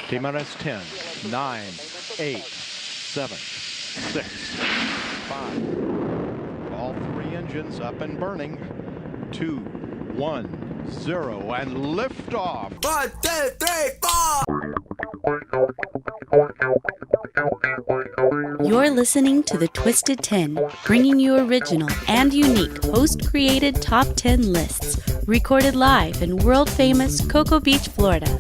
T-minus 10, 9, 8, 7, 6, 5. All three engines up and burning. 2, 1, 0, and liftoff. 1, 2, 3, 4. You're listening to The Twisted 10, bringing you original and unique host-created top 10 lists, recorded live in world-famous Cocoa Beach, Florida.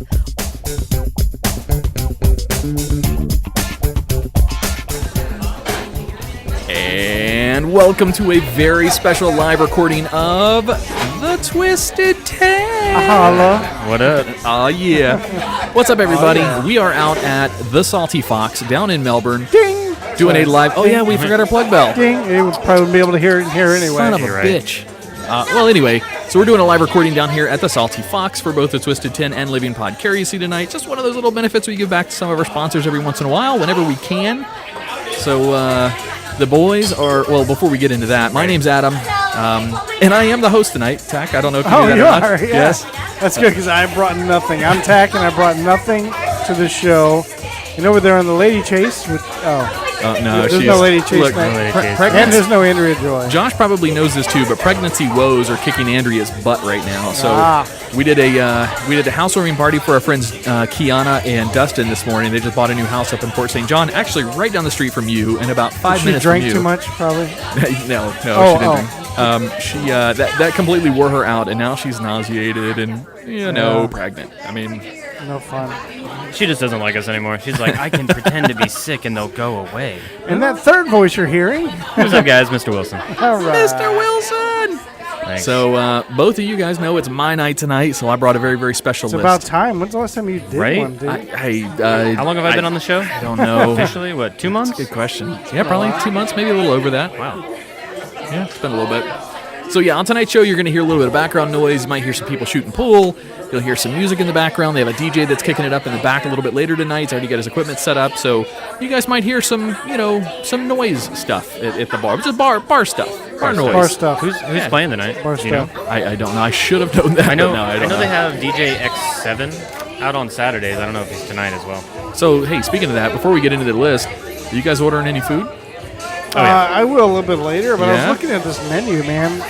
And welcome to a very special live recording of The Twisted 10. Holla. What up? Yeah. What's up, everybody? We are out at The Salty Fox down in Melbourne. Ding. Doing a live... Oh, yeah, we forgot our plug bell. Ding. You would probably be able to hear it here anyway. Son of a bitch. Well, anyway, so we're doing a live recording down here at the Salty Fox for both the Twisted 10 and Living Podcarously tonight. Just one of those little benefits we give back to some of our sponsors every once in a while, whenever we can. So, the boys are... Well, before we get into that, my name's Adam, and I am the host tonight. Tach, I don't know if you knew that you or not. are, yeah. Yes. That's good, because I brought nothing. I'm Tach, and I brought nothing to the show. And over there on the Lady Chase with... no, there's no Lady Chase look, tonight. And there's no Andrea Joy. Josh probably knows this too, but pregnancy woes are kicking Andrea's butt right now. So we did a housewarming party for our friends Kiana and Dustin this morning. They just bought a new house up in Port St. John, actually right down the street from you, and about 5 minutes from you. She drank too much, probably. no, she didn't drink. That completely wore her out, and now she's nauseated and pregnant. I mean, no fun. She just doesn't like us anymore. She's like, I can pretend to be sick and they'll go away. And that third voice you're hearing? What's up, guys? Mr. Wilson. All right. Mr. Wilson! Thanks. So both of you guys know it's my night tonight, so I brought a very, very special It's list. about time. When's the last time you did one, dude? How long have I been on the show? I don't know. Officially, what, 2 months? That's a good question. Yeah, probably 2 months, maybe a little over that. Wow. Yeah, it's been a little bit. So yeah, on tonight's show, you're going to hear a little bit of background noise. You might hear some people shooting pool. You'll hear some music in the background. They have a DJ that's kicking it up in the back a little bit later tonight. He's already got his equipment set up, so you guys might hear some noise stuff at the bar. It's just bar stuff. Bar noise. Bar stuff. Who's playing tonight? Bar Do you know? stuff. I don't know. I should have known that. I know. But no, I I don't know they have DJ X7 out on Saturdays. I don't know if he's tonight as well. So hey, speaking of that, before we get into the list, are you guys ordering any food? I will a little bit later, but I Yeah? was looking at this menu, man.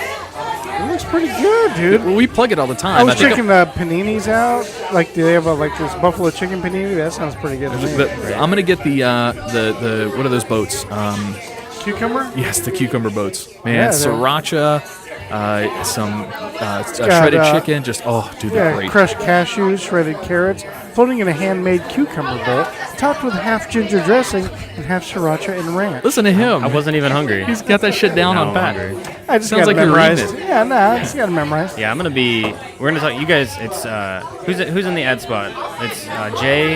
It looks pretty good, dude. Well, we plug it all the time. I was checking the paninis out. Like, do they have this buffalo chicken panini? That sounds pretty good to me. I'm gonna get the what are those boats? Cucumber? Yes, the cucumber boats. Man, Yeah, sriracha, some shredded chicken. Just they're great. Crushed cashews, shredded carrots, floating in a handmade cucumber bowl, topped with half ginger dressing and half sriracha and ranch. Listen to him. I wasn't even hungry. He's got that shit down No, on I'm pat. hungry. I just Sounds got like it you're reading memorized. it. Yeah, I just got it memorized. Yeah, we're going to talk. You guys, it's, who's in the ad spot? It's Jay.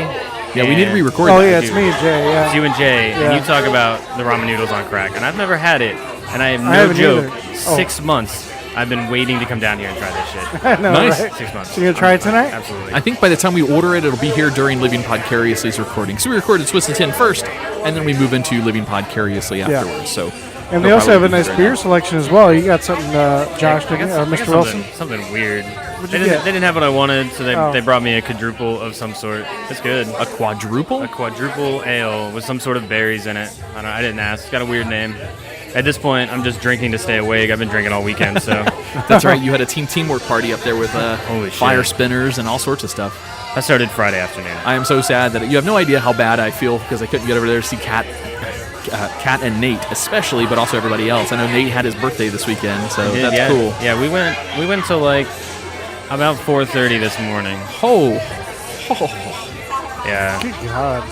Yeah, we need to re-record Oh, that. yeah, it's me and Jay, yeah. It's you and Jay, Yeah. and you talk about the ramen noodles on crack. And I've never had it, and I have no haven't joke. either. 6 months I've been waiting to come down here and try this shit. I know, Nice. right? 6 months. So you gonna try it tonight? Absolutely. I think by the time we order it, it'll be here during Living Podcarously's recording. So we recorded Twisted 10 first, and then we move into Living Podcarously afterwards. So, And they they'll also have a probably nice be right beer now. selection as well. You got something, Josh, I got Mr. Wilson? something weird. What'd They you didn't, get? they didn't have what I wanted, so Oh. they brought me a quadruple of some sort. It's good. A quadruple? A quadruple ale with some sort of berries in it. I didn't ask. It's got a weird name. At this point, I'm just drinking to stay awake. I've been drinking all weekend, so That's right. You had a teamwork party up there with Holy fire shit. spinners and all sorts of stuff. I started Friday afternoon. I am so sad that you have no idea how bad I feel because I couldn't get over there to see Kat and Nate especially, but also everybody else. I know Nate had his birthday this weekend, so that's yeah. cool. Yeah, we went till like about 4:30 this morning. Oh. Yeah. Good God.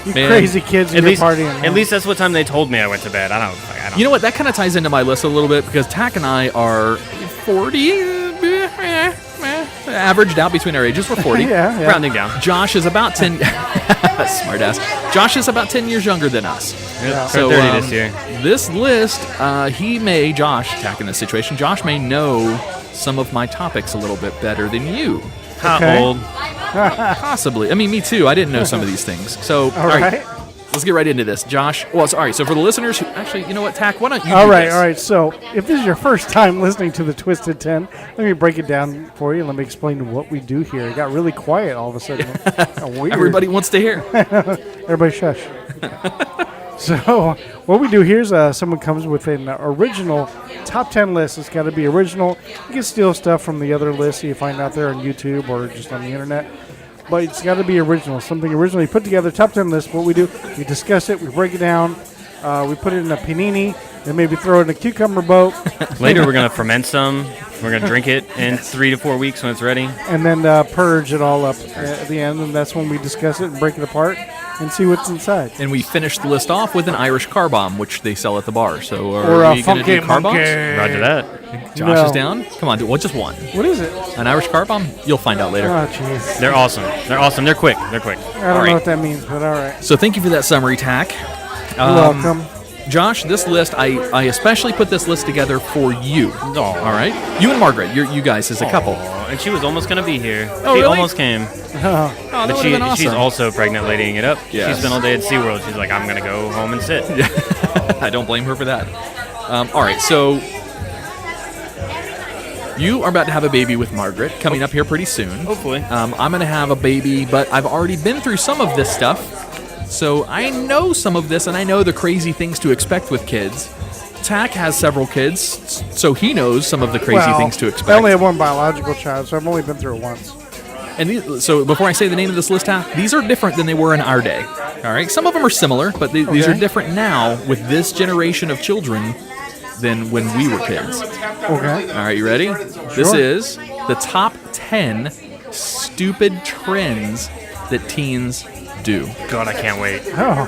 You Man. crazy kids, At you're least, partying. at least that's what time they told me I went to bed. I don't. You know what? That kind of ties into my list a little bit because Tach and I are 40, averaged out between our ages. We're 40. yeah. Rounding down. Josh is about 10. Smart ass. Josh is about 10 years younger than us. Yeah. So 30 this year. This list, Josh in this situation, Josh may know some of my topics a little bit better than you. How Okay. old? Possibly. I mean, me too. I didn't know some of these things. So, All right. let's get right into this. Josh, well, sorry. So for the listeners who, actually, you know what, Tach, why don't you All do right, this? all right. So if this is your first time listening to the Twisted 10, let me break it down for you. Let me explain what we do here. It got really quiet all of a sudden. Weird. Everybody wants to hear. Everybody shush. So what we do here is someone comes with an original top 10 list. It's got to be original. You can steal stuff from the other lists that you find out there on YouTube or just on the internet. But it's got to be original, something originally put together, top 10 list. What we do, we discuss it, we break it down, we put it in a panini, and maybe throw it in a cucumber boat. Later, we're going to ferment some. We're going to drink it in 3 to 4 weeks when it's ready. And then purge it all up at the end, and that's when we discuss it and break it apart and see what's inside. And we finish the list off with an Irish car bomb, which they sell at the bar. So Or are a we going to funky do car bombs? monkey. Roger that. Josh No. is down. Come on, just one. What is it? An Irish car bomb? You'll find out later. Oh, jeez. They're awesome. They're awesome. They're quick. They're quick. I don't All right. know what that means, but all right. So thank you for that summary, Tach. You're welcome. Josh, this list, I especially put this list together for you. All right? You and Margaret, you guys as a couple. Aw, and she was almost going to be here. Oh, she really? almost came. Oh, that But would have been awesome. she's also pregnant ladying it up. Yes. She's been all day at SeaWorld. She's like, I'm going to go home and sit. I don't blame her for that. All right, so you are about to have a baby with Margaret coming up here pretty soon. Hopefully. I'm going to have a baby, but I've already been through some of this stuff. So I know some of this, and I know the crazy things to expect with kids. Tach has several kids, so he knows some of the crazy things to expect. I only have one biological child, so I've only been through it once. And so before I say the name of this list, Tach, these are different than they were in our day. All right, some of them are similar, but these are different now with this generation of children than when we were kids. Okay. All right, you ready? This is the top 10 stupid trends that teens do. God, I can't wait. Oh,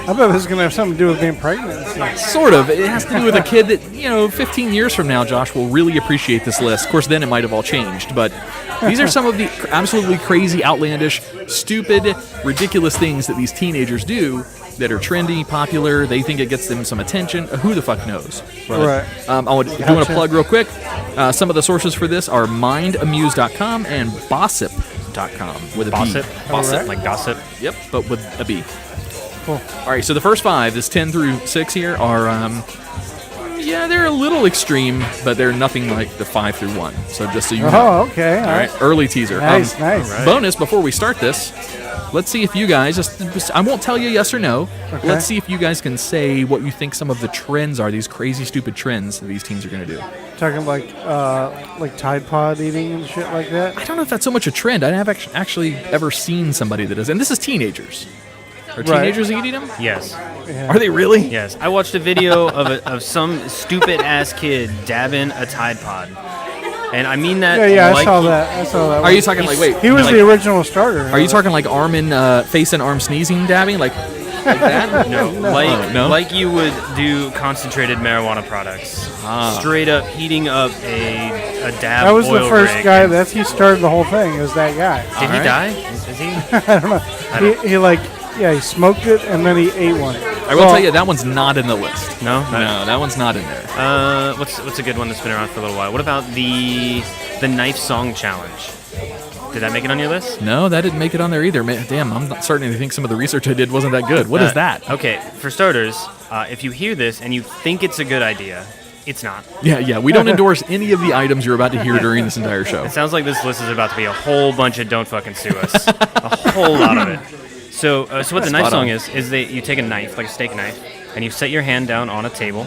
I thought this was going to have something to do with being pregnant. Sort of. It has to do with a kid that, 15 years from now, Josh will really appreciate this list. Of course, then it might have all changed, but these are some of the absolutely crazy, outlandish, stupid, ridiculous things that these teenagers do that are trendy, popular. They think it gets them some attention. Who the fuck knows? Right. I want to plug real quick. Some of the sources for this are mindamuse.com and bossip.com with a B. Bossip? Alright. Like gossip? Yep, but with a B. Cool. All right, so the first 5, this 10 through 6 here, are, they're a little extreme, but they're nothing like the 5 through 1. So just so you know. Oh, okay. All right, early teaser. Nice, nice. Right. Bonus, before we start this, let's see if you guys, just I won't tell you yes or no. Okay. Let's see if you guys can say what you think some of the trends are, these crazy, stupid trends that these teens are going to do. Talking like Tide Pod eating and shit like that. I don't know if that's so much a trend. I have actually ever seen somebody that does. And this is teenagers. Are teenagers eating them? Yes. Yeah. Are they really? Yes. I watched a video of some stupid-ass kid dabbing a Tide Pod. And I mean that Yeah, like I saw that. I saw that. Are you talking like, wait? He was like, the original starter. Are you talking like arm and face and arm sneezing dabbing? Like that? No, No? like you would do concentrated marijuana products. Straight up heating up a dab That was the oil first rig. guy. He started the whole thing. It was that guy. Did he Alright. die? Is he? I don't know. He smoked it and then he ate one. I will tell you, that one's not in the list. No? No, that one's not in there. What's a good one that's been around for a little while? What about the knife song challenge? Did that make it on your list? No, that didn't make it on there either. Man, damn, I'm not starting to think some of the research I did wasn't that good. What is that? Okay, for starters, if you hear this and you think it's a good idea, it's not. Yeah, we don't endorse any of the items you're about to hear during this entire show. It sounds like this list is about to be a whole bunch of don't fucking sue us. A whole lot of it. So what the knife Spot song on. is that you take a knife, like a steak knife, and you set your hand down on a table,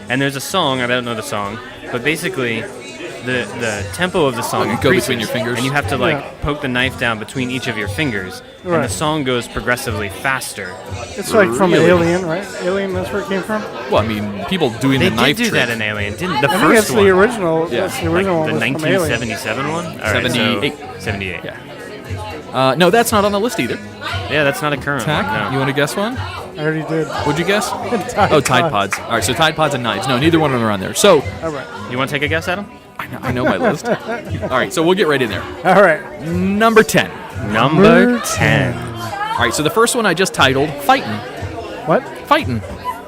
and there's a song, I don't know the song, but basically the tempo of the song Like you go increases, between your fingers? and you have to poke the knife down between each of your fingers, and Right. the song goes progressively faster. It's like from Really? Alien, right? Alien, that's where it came from? Well, I mean, people doing They the did knife do trick. that in Alien, didn't the I think first that's one? the original. Yeah. That's the original Like the one was from Alien. 1977 one? All right, 78. So 78. Yeah. No, that's not on the list either. Yeah, that's not a current Tack, one. No. you want to guess one? I already did. What'd you guess? Tide Oh, Tide Pod. Pods. All right, so Tide Pods and knives. No, neither one of them are on there. So, All right. You want to take a guess, Adam? I know my list. All right, so we'll get right in there. All right. Number 10. Number 10. All right, so the first one I just titled Fightin'. What? Fightin'.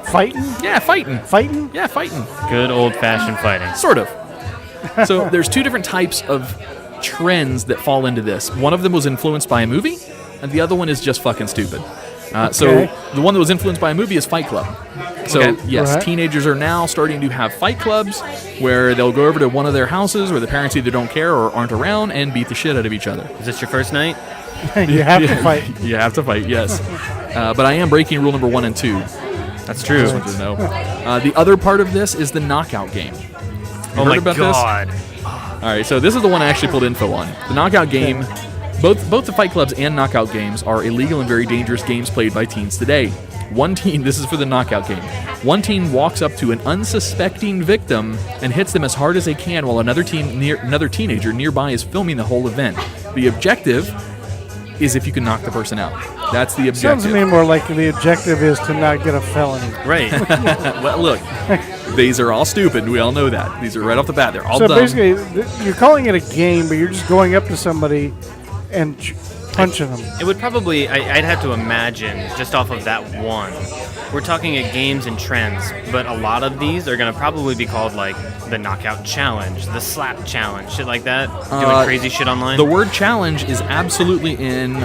Fighting? Yeah, fightin'. Fighting? Yeah, fightin'. Good old-fashioned fighting. Sort of. So there's two different types of trends that fall into this. One of them was influenced by a movie, and the other one is just fucking stupid. So the one that was influenced by a movie is Fight Club. So yes, Right. teenagers are now starting to have fight clubs where they'll go over to one of their houses where the parents either don't care or aren't around and beat the shit out of each other. Is this your first night? You have to fight. You have to fight, yes. But I am breaking rule number 1 and 2. That's true. Just wanted to know. The other part of this is the knockout game. Oh heard my about god. All right, so this is the one I actually pulled info on. The knockout game, both the fight clubs and knockout games are illegal and very dangerous games played by teens today. One teen, this is for the knockout game. One teen walks up to an unsuspecting victim and hits them as hard as they can while another teenager nearby is filming the whole event. The objective is if you can knock the person out. That's the objective. Sounds to me more like the objective is to not get a felony. Right. Well, look, these are all stupid. We all know that. These are right off the bat. They're all So dumb. basically, you're calling it a game, but you're just going up to somebody and punching them. It would probably, I'd have to imagine, just off of that one, we're talking at games and trends, but a lot of these are going to probably be called like the knockout challenge, the slap challenge, shit like that, doing crazy shit online. The word challenge is absolutely in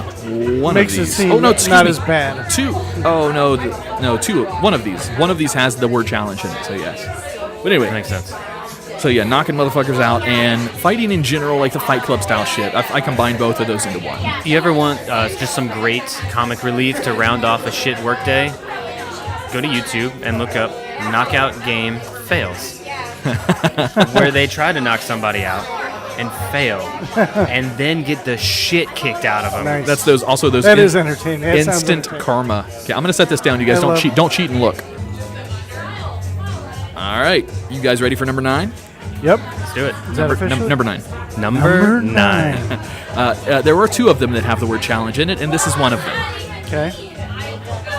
one Makes of it these. seem Oh no, excuse not me. as bad. Two. Oh no, two. One of these. One of these has the word challenge in it. So yes. But anyway, That makes sense. so yeah, knocking motherfuckers out and fighting in general, like the Fight Club style shit. I combine both of those into one. You ever want just some great comic relief to round off a shit workday? Go to YouTube and look up Knockout Game Fails, where they try to knock somebody out and fail, and then get the shit kicked out of them. Nice. That's those. Also those. That is entertaining. That sounds Instant entertaining. karma. Okay, I'm gonna set this down. You guys I don't love- cheat. Don't cheat and look. All right, you guys ready for number 9? Yep. Let's do it. Is that official? Number 9. Number 9. There are 2 of them that have the word challenge in it, and this is one of them. Okay.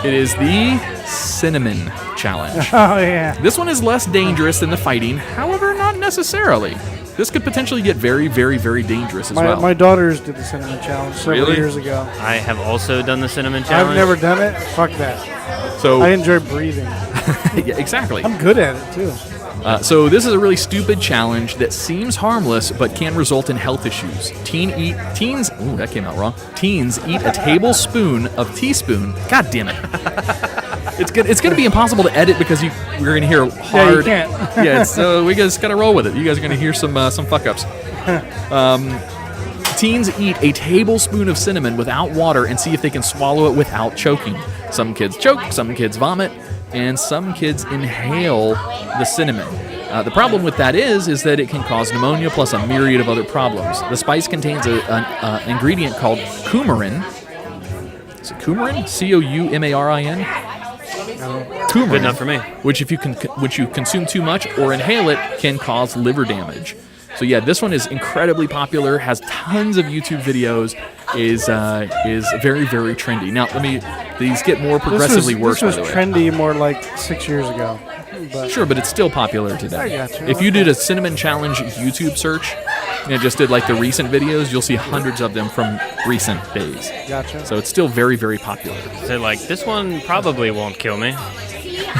It is the cinnamon challenge. Oh, yeah. This one is less dangerous than the fighting, however, not necessarily. This could potentially get very, very, very dangerous as well. My daughters did the cinnamon challenge several Really? years ago. I have also done the cinnamon challenge. I've never done it. Fuck that. So I enjoy breathing. yeah, exactly. I'm good at it, too. So this is a really stupid challenge that seems harmless but can result in health issues. Teens. Ooh, that came out wrong. Teens eat a tablespoon of teaspoon. God damn it. It's gonna be impossible to edit because we're gonna hear hard. Yeah, you can't. Yeah, so we just gotta roll with it. You guys are gonna hear some fuck ups. Teens eat a tablespoon of cinnamon without water and see if they can swallow it without choking. Some kids choke, some kids vomit, and some kids inhale the cinnamon. The problem with that is that it can cause pneumonia plus a myriad of other problems. The spice contains an ingredient called coumarin. Is it coumarin? C-O-U-M-A-R-I-N? Coumarin. Good enough for me. Which if you consume too much or inhale it can cause liver damage. So yeah, this one is incredibly popular, has tons of YouTube videos, is very, very trendy. Now, these get more progressively worse, This by was the way. trendy more like 6 years ago. But Sure, but it's still popular today. I got you. If you did a cinnamon challenge YouTube search and just did like the recent videos, you'll see hundreds of them from recent days. Gotcha. So it's still very, very popular. So like, this one probably won't kill me.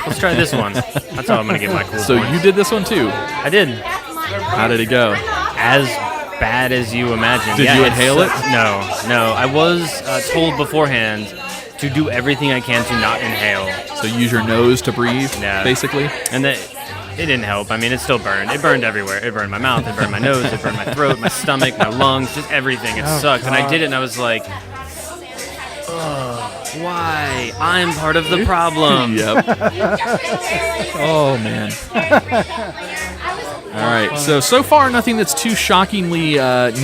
Let's try this one. That's how I'm gonna get my cool So points. you did this one too. I did. How did it go? As bad as you imagine. Did you inhale it? No. I was told beforehand to do everything I can to not inhale. So use your nose to breathe, Yeah. basically. And that it didn't help. I mean, it still burned. It burned everywhere. It burned my mouth. It burned my nose. It burned my throat, my stomach, my lungs, just everything. It sucked. And I did it, and I was like, ugh, why? I'm part of the problem. Yep. Oh man. All right. So far, nothing that's too shockingly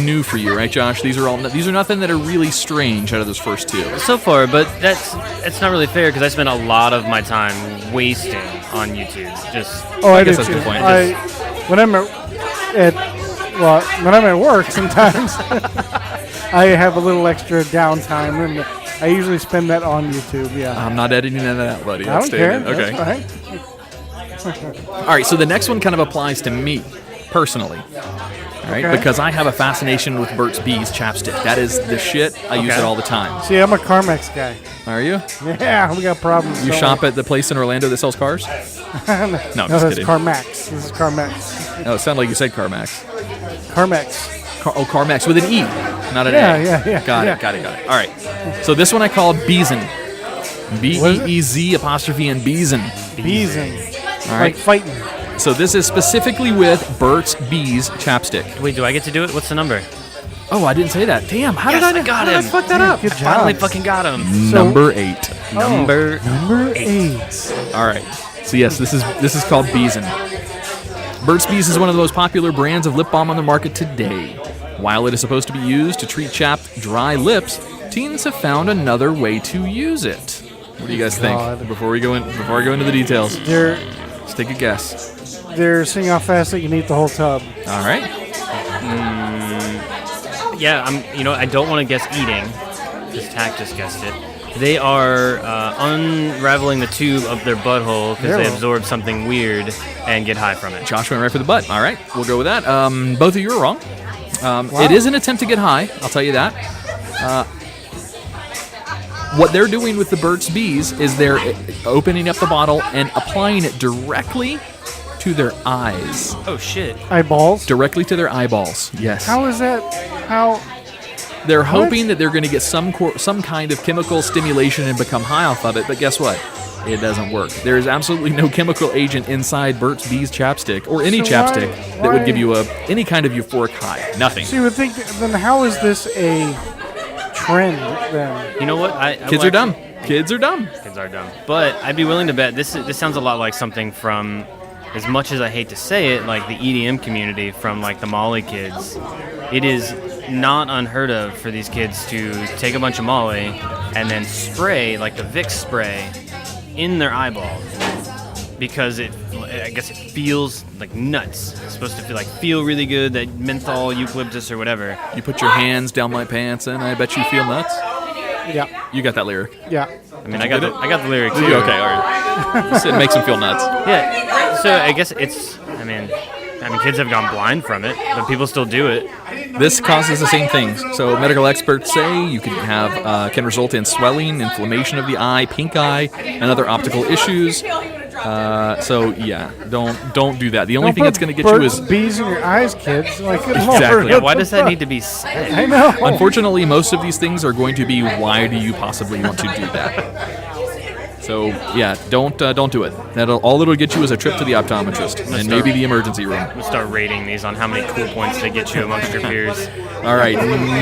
new for you, right, Josh? These are nothing that are really strange out of those first 2. So far, but it's not really fair because I spent a lot of my time wasting on YouTube. Just I guess do that's a too. good point. When I'm at work, sometimes I have a little extra downtime, and I usually spend that on YouTube. Yeah, I'm not editing that out, buddy. I That's don't care. staying in. Okay. That's fine. All right. So the next one kind of applies to me personally. All right, Okay. because I have a fascination with Burt's Bees chapstick. That is the shit. I use Okay. it all the time. See, I'm a Carmex guy. Are you? Yeah, we got problems. You shop at the place in Orlando that sells cars? No, I'm No, just that's kidding. Carmex. This is Carmex. No, it sounded like you said CarMax. Carmex. CarMax with an E, not an Yeah, A. yeah. Got it. All right. So this one I call Beeson. What BEEZ' Beezin. Beezing. All Like right. fighting. So this is specifically with Burt's Bees chapstick. Wait, do I get to do it? What's the number? Oh, I didn't say that. Damn, how Yes, did I I got how did I him. fuck that up? Good I finally job. fucking got him. Number 8. Number Number 8. All right. So yes, this is called Beezin. Burt's Bees is one of the most popular brands of lip balm on the market today. While it is supposed to be used to treat chapped, dry lips, teens have found another way to use it. What do you guys God. think? Before I go into the details, They're let's take a guess. seeing how fast they can eat the whole tub. All right. Yeah, I don't want to guess eating, because Tach just guessed it. They are unraveling the tube of their butthole because they Yeah. absorb something weird and get high from it. Josh went right for the butt. All right, we'll go with that. Both of you are wrong. Wow. It is an attempt to get high. I'll tell you that. What they're doing with the Burt's Bees is they're opening up the bottle and applying it directly to their eyes. Oh, shit. Eyeballs. Directly to their eyeballs. Yes. How is that? How? They're hoping that they're going to get some kind of chemical stimulation and become high off of it, but guess what? It doesn't work. There is absolutely no chemical agent inside Burt's Bees chapstick or any So chapstick that would give why- you any kind of euphoric high. Nothing. So you would think, then how is this a trend then? You know what? Kids are dumb. Kids are dumb. Kids are dumb. But I'd be willing to bet this sounds a lot like something from, as much as I hate to say it, like the EDM community from like the Molly kids. It is not unheard of for these kids to take a bunch of Molly and then spray, like the Vicks spray, in their eyeball. Because I guess it feels like nuts. It's supposed to feel really good, that menthol, eucalyptus, or whatever. You put your hands down my pants and I bet you feel nuts. Yeah. You got that lyric. Yeah. I mean, I got the lyrics Okay, too. all right. It makes them feel nuts. Yeah. So I guess it's. I mean, kids have gone blind from it, but people still do it. This causes the same things. So medical experts say you can result in swelling, inflammation of the eye, pink eye, and other optical issues. So yeah, don't do that. The only thing that's going to get you is bees in your eyes, kids. Like, good Exactly. Lord, Yeah, what why the does that fuck? need to be said? I know. unfortunately most of these things are going to be why do you possibly want to do that? So yeah, don't do it. All it'll get you is a trip to the optometrist and maybe the emergency room. We'll start rating these on how many cool points they get you amongst your peers. All right,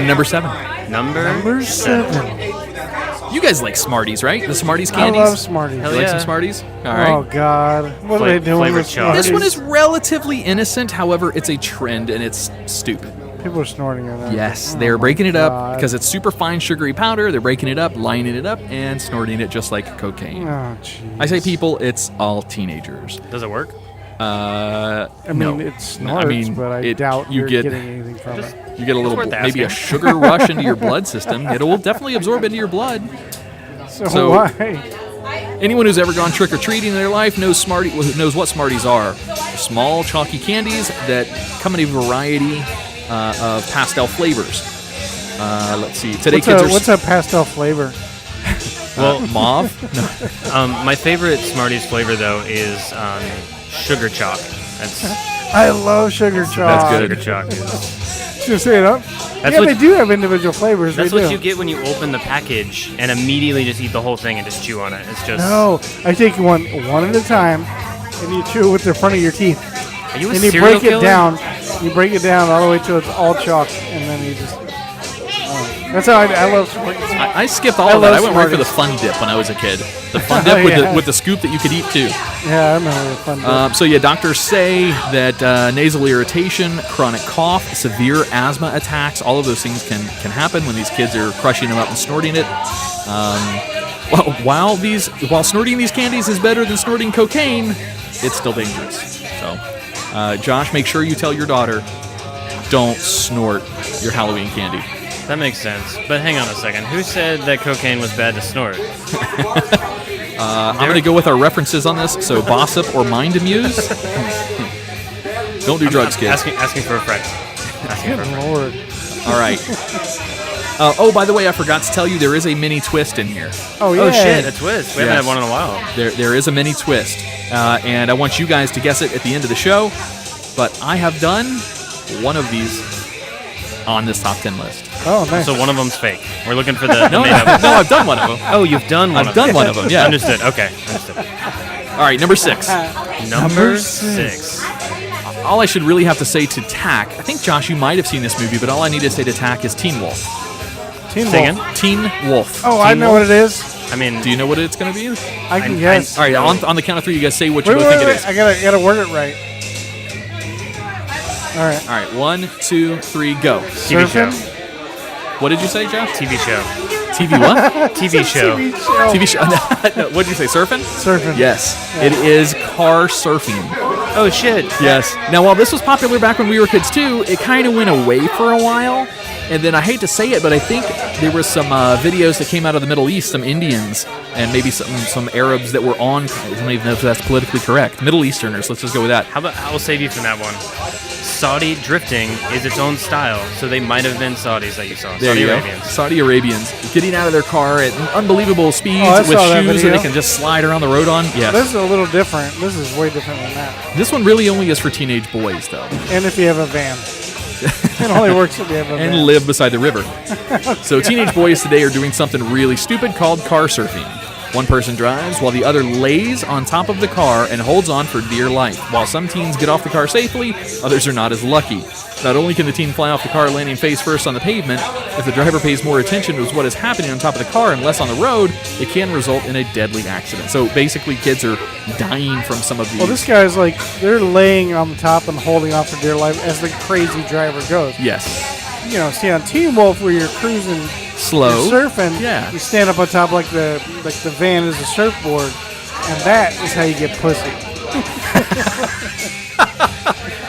number 7. Number 7. You guys like Smarties, right? The Smarties I candies. love Smarties. Hell You like yeah. some Smarties? All right. Oh God, what are they doing flavored with chocolate. Smarties? This one is relatively innocent. However, it's a trend and it's stupid. People are snorting on that. Yes, Oh they're my breaking it up God. because it's super fine sugary powder. They're breaking it up, lining it up, and snorting it just like cocaine. Oh jeez. I say people, it's all teenagers. Does it work? I mean, no. it snorts, but I doubt you you're get getting anything from it. you get a little worth maybe a asking. sugar rush into your blood system. It will definitely absorb into your blood. So why? Anyone who's ever gone trick or treating in their life knows what Smarties are. Small chalky candies that come in a variety of pastel flavors. Let's see. Today What's a pastel flavor? mauve. No. My favorite Smarties flavor though is sugar chalk. That's I love sugar chalk. That's good. sugar chalk. Is, Just say it up. That's Yeah, what- they do have individual flavors. that's they what do. you get when you open the package and immediately just eat the whole thing and just chew on it. It's just. No, I take one at a time, and you chew it with the front of your teeth, Are you a and you serial break it killer? down. You break it down all the way till it's all chalk, and then you just. That's how I love Smarties. I skipped all I of that. I love went right for the Smarties. fun dip when I was a kid. The fun dip Oh, yeah. with the scoop that you could eat too. Yeah, I remember the fun. So yeah, doctors say that nasal irritation, chronic cough, severe asthma attacks, all of those things can happen when these kids are crushing them up and snorting it. While snorting these candies is better than snorting cocaine, it's still dangerous. So, Josh, make sure you tell your daughter, don't snort your Halloween candy. That makes sense. But hang on a second. Who said that cocaine was bad to snort? I'm going to go with our references on this. So, Bossip or Mind Amuse. Don't do drugs, kids. Asking for a friend. Asking for a friend. Lord. All right. By the way, I forgot to tell you there is a mini twist in here. Oh yeah. Oh shit, a twist. We Yes. haven't had one in a while. There is a mini twist, and I want you guys to guess it at the end of the show. But I have done one of these on this top 10 list. Oh, nice. So one of them's fake. We're looking for the No, made-up. no, I've done one of them. Oh, you've done one. I've done one of them. Yeah. Understood. Okay. Understood. All right, number 6. Number 6. All I should really have to say to Tach, I think, Josh, you might have seen this movie, but all I need to say to Tach is Teen Wolf. Teen Say Wolf. again? Teen Wolf. Oh, I know what it is. I mean, Do you know what it's going to be? I can guess. All right, on the count of 3, you guys say what you Wait, both wait, think wait. it is. I gotta word it right. All right. All right, 1, 2, 3, go. TV show. What did you say, Josh? TV show. TV what? TV show. TV show. TV show. No, what did you say, surfing? Surfing. Yes, it is car surfing. Oh, shit. Yes. Now, while this was popular back when we were kids, too, it kind of went away for a while. And then I hate to say it, but I think there were some videos that came out of the Middle East, some Indians, and maybe some Arabs that were on, I don't even know if that's politically correct, Middle Easterners, let's just go with that. How about, I will save you from that one. Saudi drifting is its own style, so they might have been Saudis that you saw. There Saudi you Arabians. go. Saudi Arabians getting out of their car at unbelievable speeds I with saw that shoes that video. they can just slide around the road on. Yes. This is a little different. This is way different than that. This one really only is for teenage boys, though, And if you have a van. It only works if you have a van. and live beside the river. So teenage boys today are doing something really stupid called car surfing. One person drives while the other lays on top of the car and holds on for dear life. While some teens get off the car safely, others are not as lucky. Not only can the teen fly off the car landing face first on the pavement, if the driver pays more attention to what is happening on top of the car and less on the road, it can result in a deadly accident. So basically, kids are dying from some of these. Well, this guy's like, they're laying on the top and holding on for dear life as the crazy driver goes. Yes. You know, see on Teen Wolf where you're cruising, Slow. you're surfing, Yeah. you stand up on top like the van is a surfboard, and that is how you get pussy.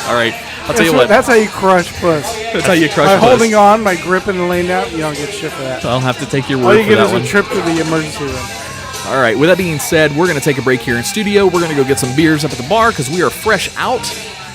All right. I'll tell you what. That's how you crush puss. That's how you crush By puss. holding on, by gripping and laying down, you don't get shit for that. I'll have to take your All word you for get that is one. a trip to the emergency room. All right. With that being said, we're going to take a break here in studio. We're going to go get some beers up at the bar because we are fresh out.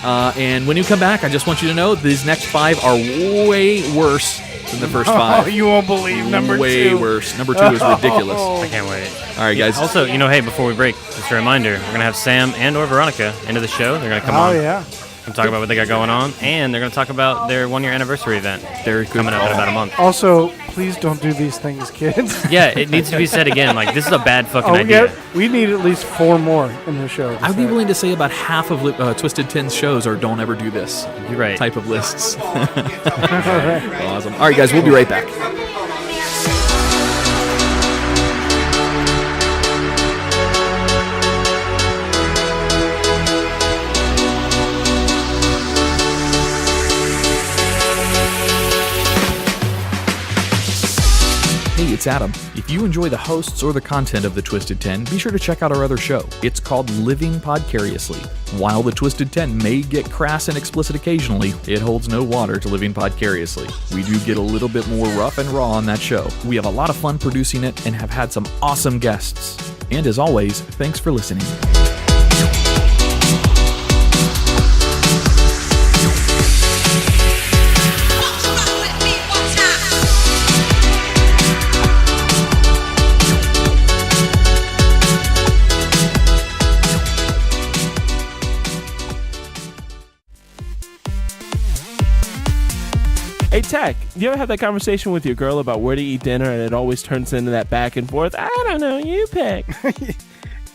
And when you come back, I just want you to know these next 5 are way worse than the first 5. Oh, you won't believe number 2. Way worse. Number 2 is ridiculous. I can't wait. All right, guys. Also, hey, before we break, just a reminder, we're going to have Sam and or Veronica into the show. They're going to come on. Oh, yeah. And talk about what they got going on, and they're going to talk about their 1-year anniversary event. Very good coming up in call. about a month. Also, please don't do these things, kids. Yeah, it needs to be said again. Like, this is a bad fucking idea. We need at least 4 more in the show. I'd be willing to say about half of Twisted Ten's shows are don't ever do this You're right. type of lists. Awesome. All right, guys, we'll be right back. Hey, it's Adam. If you enjoy the hosts or the content of the Twisted 10, be sure to check out our other show. It's called Living Podcariously. While the Twisted 10 may get crass and explicit occasionally, it holds no water to Living Podcariously. We do get a little bit more rough and raw on that show. We have a lot of fun producing it and have had some awesome guests. And as always, thanks for listening. Hey, Tech, you ever have that conversation with your girl about where to eat dinner and it always turns into that back and forth? I don't know, you pick.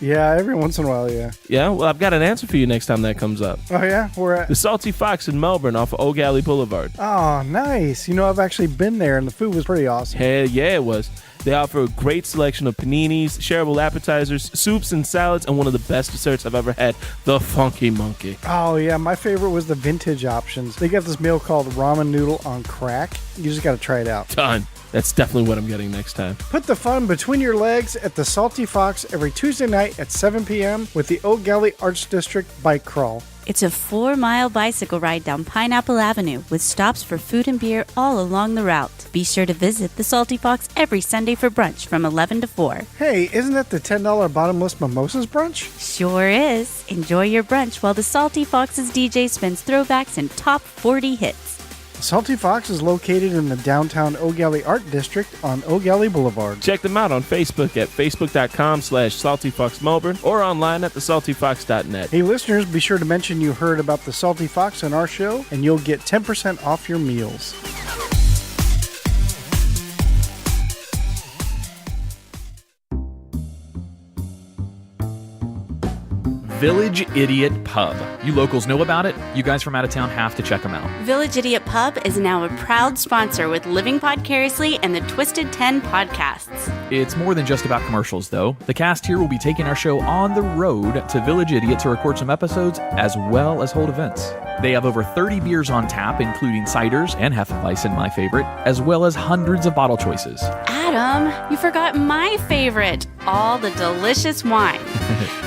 Yeah, every once in a while, yeah. Yeah, well, I've got an answer for you next time that comes up. Oh, yeah? Where at? The Salty Fox in Melbourne off of Old Galley Boulevard. Oh, nice. You know, I've actually been there, and the food was pretty awesome. Hell yeah, it was. They offer a great selection of paninis, shareable appetizers, soups and salads, and one of the best desserts I've ever had, the Funky Monkey. Oh, yeah, my favorite was the vintage options. They got this meal called ramen noodle on crack. You just got to try it out. Done. That's definitely what I'm getting next time. Put the fun between your legs at the Salty Fox every Tuesday night at 7 p.m. with the Oak Galley Arts District Bike Crawl. It's a 4-mile bicycle ride down Pineapple Avenue with stops for food and beer all along the route. Be sure to visit the Salty Fox every Sunday for brunch from 11 to 4. Hey, isn't that the $10 bottomless mimosas brunch? Sure is. Enjoy your brunch while the Salty Fox's DJ spins throwbacks and top 40 hits. Salty Fox is located in the downtown Oak Galley Art District on Oak Galley Boulevard. Check them out on Facebook at facebook.com/saltyfoxmelbourne or online at thesaltyfox.net. Hey listeners, be sure to mention you heard about the Salty Fox on our show and you'll get 10% off your meals. Village Idiot Pub. You locals know about it. You guys from out of town have to check them out. Village Idiot Pub is now a proud sponsor with Living Podcariously and the Twisted 10 podcasts. It's more than just about commercials, though. The cast here will be taking our show on the road to Village Idiot to record some episodes as well as hold events. They have over 30 beers on tap, including ciders and Hefeweizen, my favorite, as well as hundreds of bottle choices. Adam, you forgot my favorite, all the delicious wine.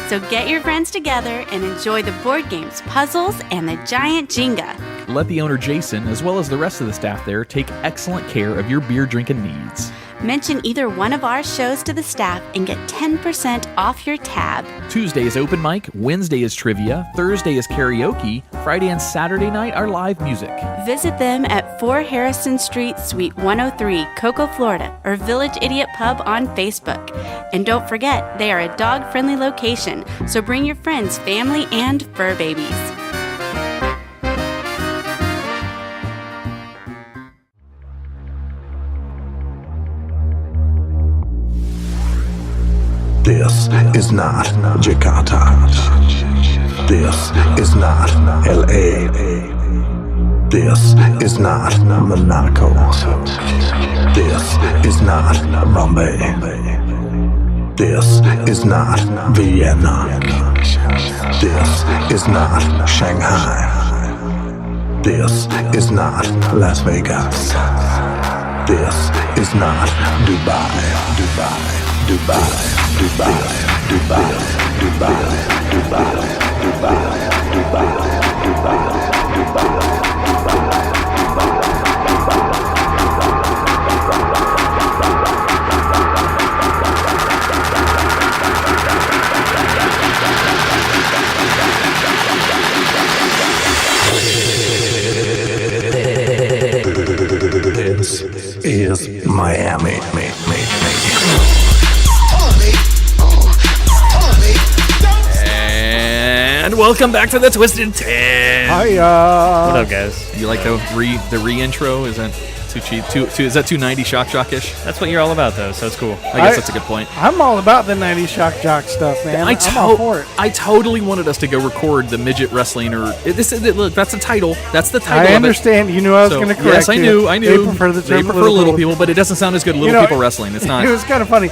So get your friends together and enjoy the board games, puzzles, and the giant Jenga. Let the owner, Jason, as well as the rest of the staff there, take excellent care of your beer drinking needs. Mention either one of our shows to the staff and get 10% off your tab. Tuesday is open mic, Wednesday is trivia, Thursday is karaoke, Friday and Saturday night are live music. Visit them at 4 Harrison Street, Suite 103, Cocoa, Florida, or Village Idiot Pub on Facebook. And don't forget, they are a dog-friendly location, so bring your friends, family, and fur babies. This is not Jakarta. This is not LA. This is not Monaco. This is not Bombay. This is not Vienna. This is not Shanghai. This is not Las Vegas. This is not Dubai. This is Miami. And welcome back to the Twisted 10. Hiya. What up, guys? You like the re-intro? Is that too cheap? Is that too 90s shock jock-ish? That's what you're all about, though, so it's cool. I guess that's a good point. I'm all about the 90s shock jock stuff, man. I'm all for it. I totally wanted us to go record the midget wrestling, or look, that's the title. That's the title. I understand. You knew I was going to correct you. Yes, I knew. They prefer the term little people, but it doesn't sound as good. Little people wrestling. It's not. It was kind of funny.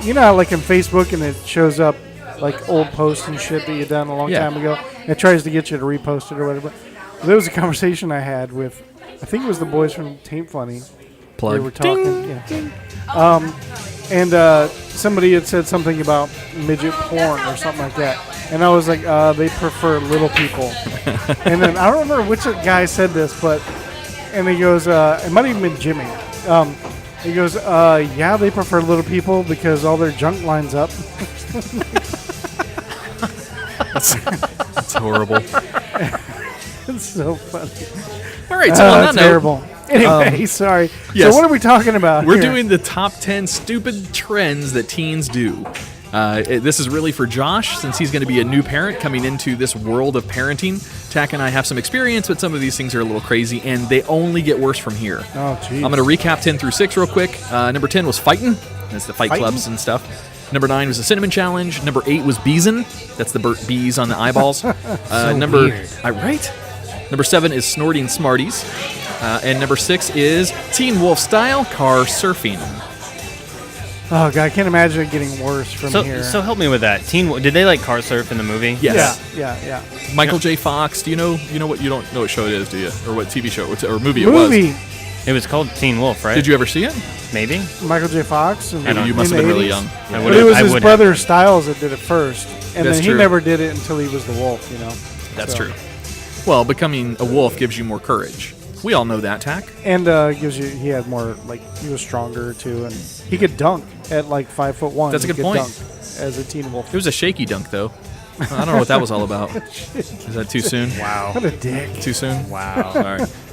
You know how, like, in Facebook, and it shows up like old posts and shit that you done a long time ago. It tries to get you to repost it or whatever. There was a conversation I had with, I think it was the boys from Taint Funny. Plug. They were talking. And somebody had said something about midget porn or something like that. And I was like, they prefer little people. And then I don't remember which guy said this, and he goes, it might have even been Jimmy. He goes, yeah, they prefer little people because all their junk lines up. That's horrible. It's so funny. All right, so on that note, terrible. Anyway, sorry. Yes. So what are we talking about We're here? doing the top 10 stupid trends that teens do. This is really for Josh, since he's going to be a new parent coming into this world of parenting. Tack and I have some experience, but some of these things are a little crazy, and they only get worse from here. Oh, jeez. I'm going to recap 10 through 6 real quick. Number 10 was fighting. That's the fight clubs and stuff. Number 9 was the cinnamon challenge. Number 8 was beezing. That's the burnt bees on the eyeballs. Weird. Right? Number 7 is snorting Smarties. And number 6 is Teen Wolf style car surfing. Oh, God, I can't imagine it getting worse from here. So help me with that. Did they like car surf in the movie? Yes. Yeah. Michael J. Fox. Do you know what? You don't know what show it is, do you? Or what TV show or movie it was? It was called Teen Wolf, right? Did you ever see it? Maybe. Michael J. Fox. And You must have been really young. But it was his brother Styles that did it first. And That's then he true. never did it until he was the wolf, you know. That's true. Well, becoming a wolf gives you more courage. We all know that, Tack. And gives you, he had more, like, he was stronger too, and he could dunk at like 5'1". That's a good he could point. Dunk as a teen wolf. It was a shaky dunk, though. I don't know what that was all about. Is that too soon? Wow. What a dick. Too soon? Wow.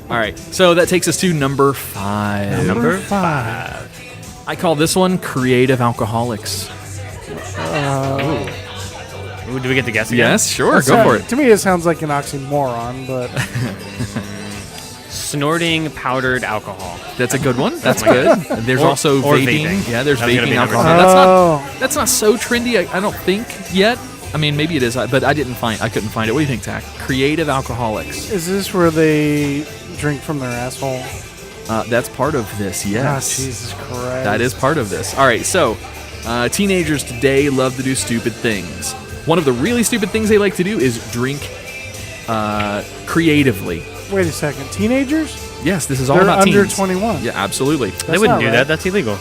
All right. So that takes us to number 5. Number 5. I call this one creative alcoholics. Ooh, do we get to guess again? Yes, sure. Go for it. To me, it sounds like an oxymoron, but Snorting powdered alcohol. That's a good one. That's good. There's also or vaping. vaping. Yeah, there's That was gonna vaping be number alcohol. 6. That's not so trendy, I don't think, yet. I mean, maybe it is, but I couldn't find it. What do you think, Tach? Creative alcoholics. Is this where they drink from their asshole? That's part of this, yes. Oh, Jesus Christ. That is part of this. All right, so teenagers today love to do stupid things. One of the really stupid things they like to do is drink creatively. Wait a second. Teenagers? Yes, this is all They're about under teens. 21. Yeah, absolutely. They wouldn't do that. That's illegal.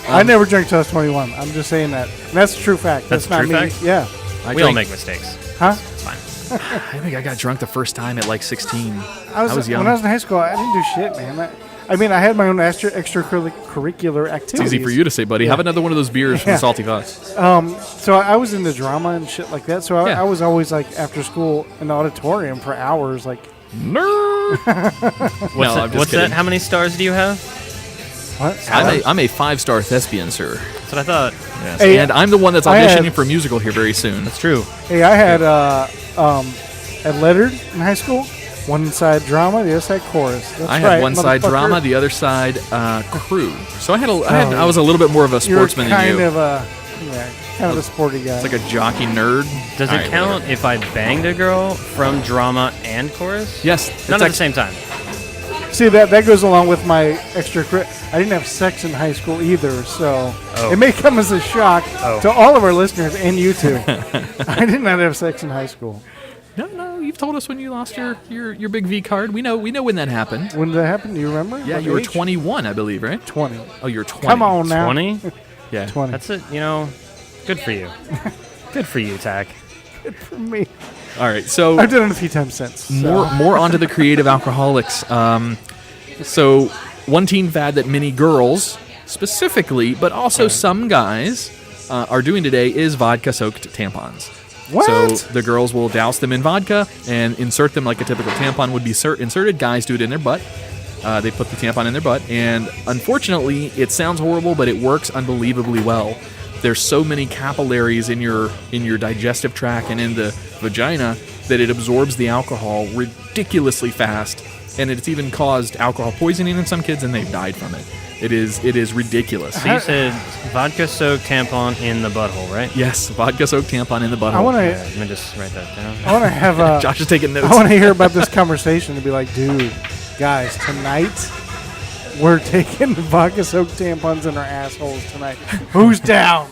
I never drank till I was 21. I'm just saying that. And that's a true fact. That's not a true me. fact? Yeah. We all make mistakes. Huh? It's fine. I think I got drunk the first time at like 16. I was young. When I was in high school, I didn't do shit, man. I mean, I had my own extracurricular activities. It's easy for you to say, buddy. Yeah. Have another one of those beers from the Salty Fox. So I was into drama and shit like that. So I was always like after school in the auditorium for hours, like nerd. What's that? How many stars do you have? What? I'm a 5-star thespian, sir. That's what I thought. Yes. Hey, and I'm the one that's auditioning for a musical here very soon. That's true. Hey, I had at lettered in high school. One side drama, the other side chorus. That's I had right, one side motherfucker. drama, the other side crew. So I was a little bit more of a sportsman than you. Kind of a sporty guy. It's like a jockey nerd. Does it count if I banged a girl from drama and chorus? Yes. Not at the same time. See, that goes along with my I didn't have sex in high school either, so it may come as a shock to all of our listeners and you too. I did not have sex in high school. No, you've told us when you lost your big V card. We know when that happened. When did that happen? Do you remember? Yeah, you were 21, I believe, right? 20. Oh, you're 20. Come on now. 20? Yeah. 20. That's it. Good for you. Good for you, Tach. Good for me. All right, so I've done it a few times since. So. More onto the creative alcoholics. So one teen fad that many girls specifically, but also some guys are doing today is vodka-soaked tampons. What? So the girls will douse them in vodka and insert them like a typical tampon would be inserted. Guys do it in their butt. They put the tampon in their butt, and unfortunately, it sounds horrible, but it works unbelievably well. There's so many capillaries in your digestive tract and in the vagina that it absorbs the alcohol ridiculously fast, and it's even caused alcohol poisoning in some kids, and they've died from it. It is ridiculous. So you said vodka-soaked tampon in the butthole, right? Yes, vodka-soaked tampon in the butthole. Let me just write that down. I want to have Josh is taking notes. I want to hear about this conversation and be like, dude, guys, tonight we're taking vodka-soaked tampons in our assholes tonight. Who's down?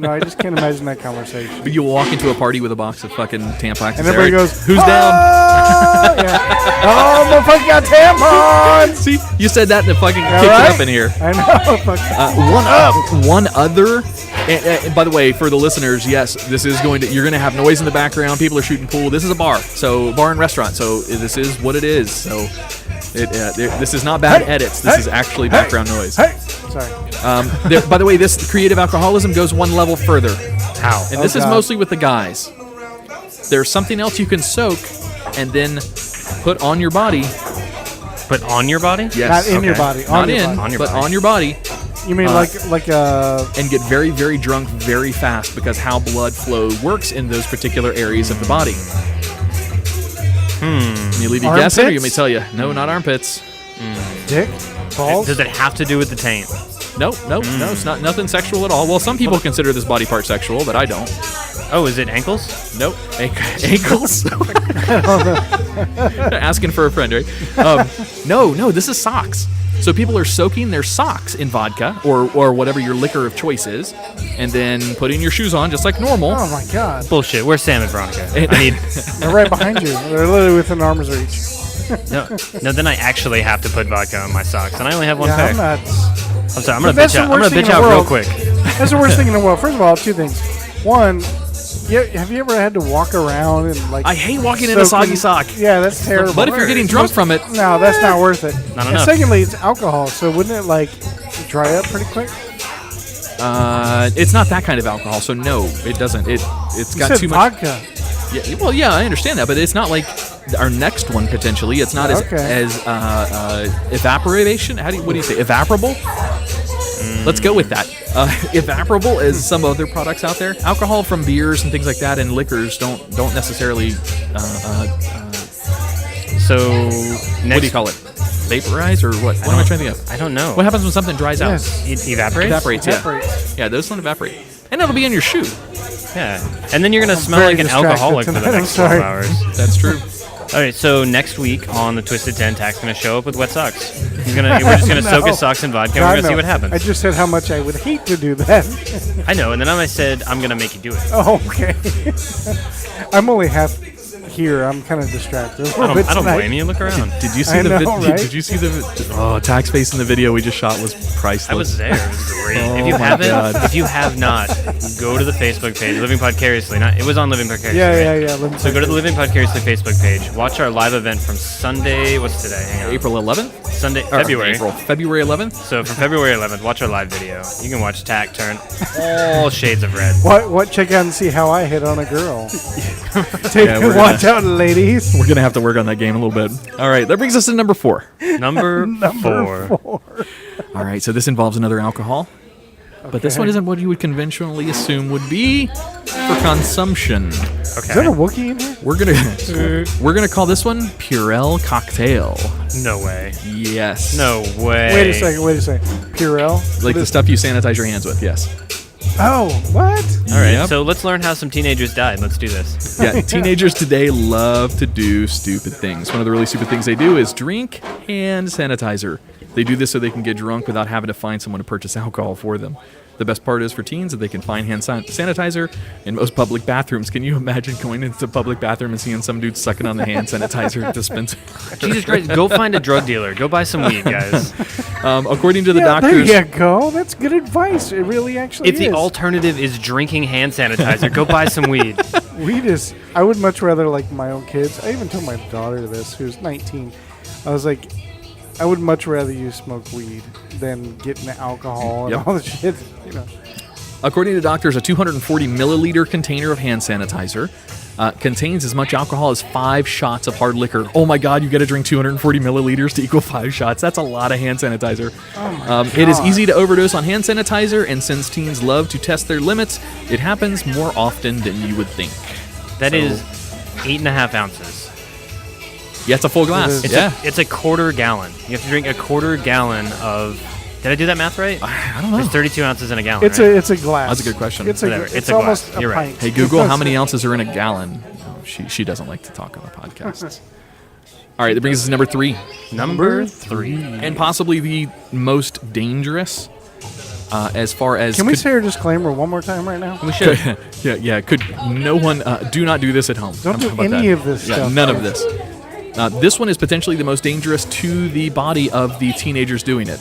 I just can't imagine that conversation. But you walk into a party with a box of fucking Tampax, And everybody goes, "Who's down?" Yeah. Oh, motherfucker got tampons! See, you said that and it fucking kicked right? it up in here. I know. One other. And by the way, for the listeners, yes, this is you're going to have noise in the background. People are shooting pool. This is a bar, bar and restaurant. So this is what it is. So this is not bad edits. This is actually background noise. Hey, sorry. By the way, this creative alcoholism goes one level further. How? And this is mostly with the guys. There's something else you can soak and then put on your body. Put on your body? Yes. Not in your body. Not in, but on your body. You mean like a... And get very, very drunk very fast because how blood flow works in those particular areas of the body. Can you leave you guessing or you may tell you? No, not armpits. Dick? Balls? Does it have to do with the taint? Nope. It's not nothing sexual at all. Well, some people consider this body part sexual, but I don't. Oh, is it ankles? Nope. Ankles? Asking for a friend, right? No, this is socks. So people are soaking their socks in vodka or whatever your liquor of choice is, and then putting your shoes on just like normal. Oh my God! Bullshit. Where's Sam and Veronica? They're right behind you. They're literally within arm's reach. No. Then I actually have to put vodka on my socks, and I only have one pair. I'm sorry. I'm gonna bitch out real quick. That's the worst thing in the world. First of all, two things. One. Have you ever had to walk around and I hate walking in a soggy sock. Yeah, that's terrible. But if you're getting drunk from it, no, that's not worth it. Not and enough. Secondly, it's alcohol, so wouldn't it dry up pretty quick? It's not that kind of alcohol, so no, it doesn't. It's got too much vodka. Yeah, well, yeah, I understand that, but it's not like our next one potentially. It's not as evaporation. What do you say? Evaporable? Let's go with that. Evaporable as some other products out there. Alcohol from beers and things like that and liquors don't necessarily. So what do you call it? Vaporize or what? What am I trying to think of? I don't know. What happens when something dries out? It evaporates? Evaporates. Yeah. Yeah, those don't evaporate, and it'll be in your shoe. Yeah, and then you're gonna smell very like an distracted alcoholic for the tonight, next I'm 12 sorry. hours. That's true. All right, so next week on the Twisted 10, Tach's gonna show up with wet socks. We're just gonna soak his socks in vodka. And we're gonna see what happens. I just said how much I would hate to do that. I know, and then I said I'm gonna make you do it. Oh, okay. I'm only half here. I'm kind of distracted. I don't blame you. Look around. Did you see I the know, video? right? Did you see the? Tax face in the video we just shot was priceless. I was there. It was great. Oh If you my haven't, God. if you have not, go to the Facebook page, Living Podcariously. It was on Living Podcariously. Yeah. right? So go to the Living Podcariously Facebook page. Watch our live event from Sunday. What's today? Hang on. April 11th. Sunday, Or February. February 11th. So from February 11th, watch our live video. You can watch Tach turn all shades of red. What? Check out and see how I hit on a girl. Watch out, ladies. We're gonna have to work on that game a little bit. All right, that brings us to number 4. Number 4. All right, so this involves another alcohol, but this one isn't what you would conventionally assume would be for consumption. Okay. Is that a Wookiee in here? We're gonna call this one Purell Cocktail. No way. Yes. No way. Wait a second. Purell? Like the stuff you sanitize your hands with. Yes. Oh, what? All right, Yep. so let's learn how some teenagers died. Let's do this. Yeah, teenagers today love to do stupid things. One of the really stupid things they do is drink hand sanitizer. They do this so they can get drunk without having to find someone to purchase alcohol for them. The best part is for teens that they can find hand sanitizer in most public bathrooms. Can you imagine going into a public bathroom and seeing some dude sucking on the hand sanitizer dispenser? Jesus Christ, go find a drug dealer. Go buy some weed, guys. According to the Yeah, doctors, there you go. That's good advice. It really actually If is. the alternative is drinking hand sanitizer, go buy some weed. Weed is. I would much rather like my own kids. I even told my daughter this, who's 19. I was like, I would much rather you smoke weed than getting alcohol and Yep. all the shit. You know. according to doctors, a 240 milliliter container of hand sanitizer contains as much alcohol as 5 shots of hard liquor. Oh my God, you got to drink 240 milliliters to equal 5 shots. That's a lot of hand sanitizer. It is easy to overdose on hand sanitizer, and since teens love to test their limits, it happens more often than you would think. That is 8.5 ounces. Yeah, it's a full glass. It's a quarter gallon. You have to drink a quarter gallon of. Did I do that math right? I don't know. There's 32 ounces in a gallon. It's right? a glass. That's a good question. It's Whatever. it's It's a almost glass. a You're right. pint. Hey, Google, how many ounces are in a gallon? Oh, she doesn't like to talk on the podcast. All right, that brings us to number 3. Number 3. And possibly the most dangerous as far as... Can we say our disclaimer one more time right now? We should. Yeah. Could no one... do not do this at home. Don't do How about any that? of this Yeah, stuff. none of this. This one is potentially the most dangerous to the body of the teenagers doing it.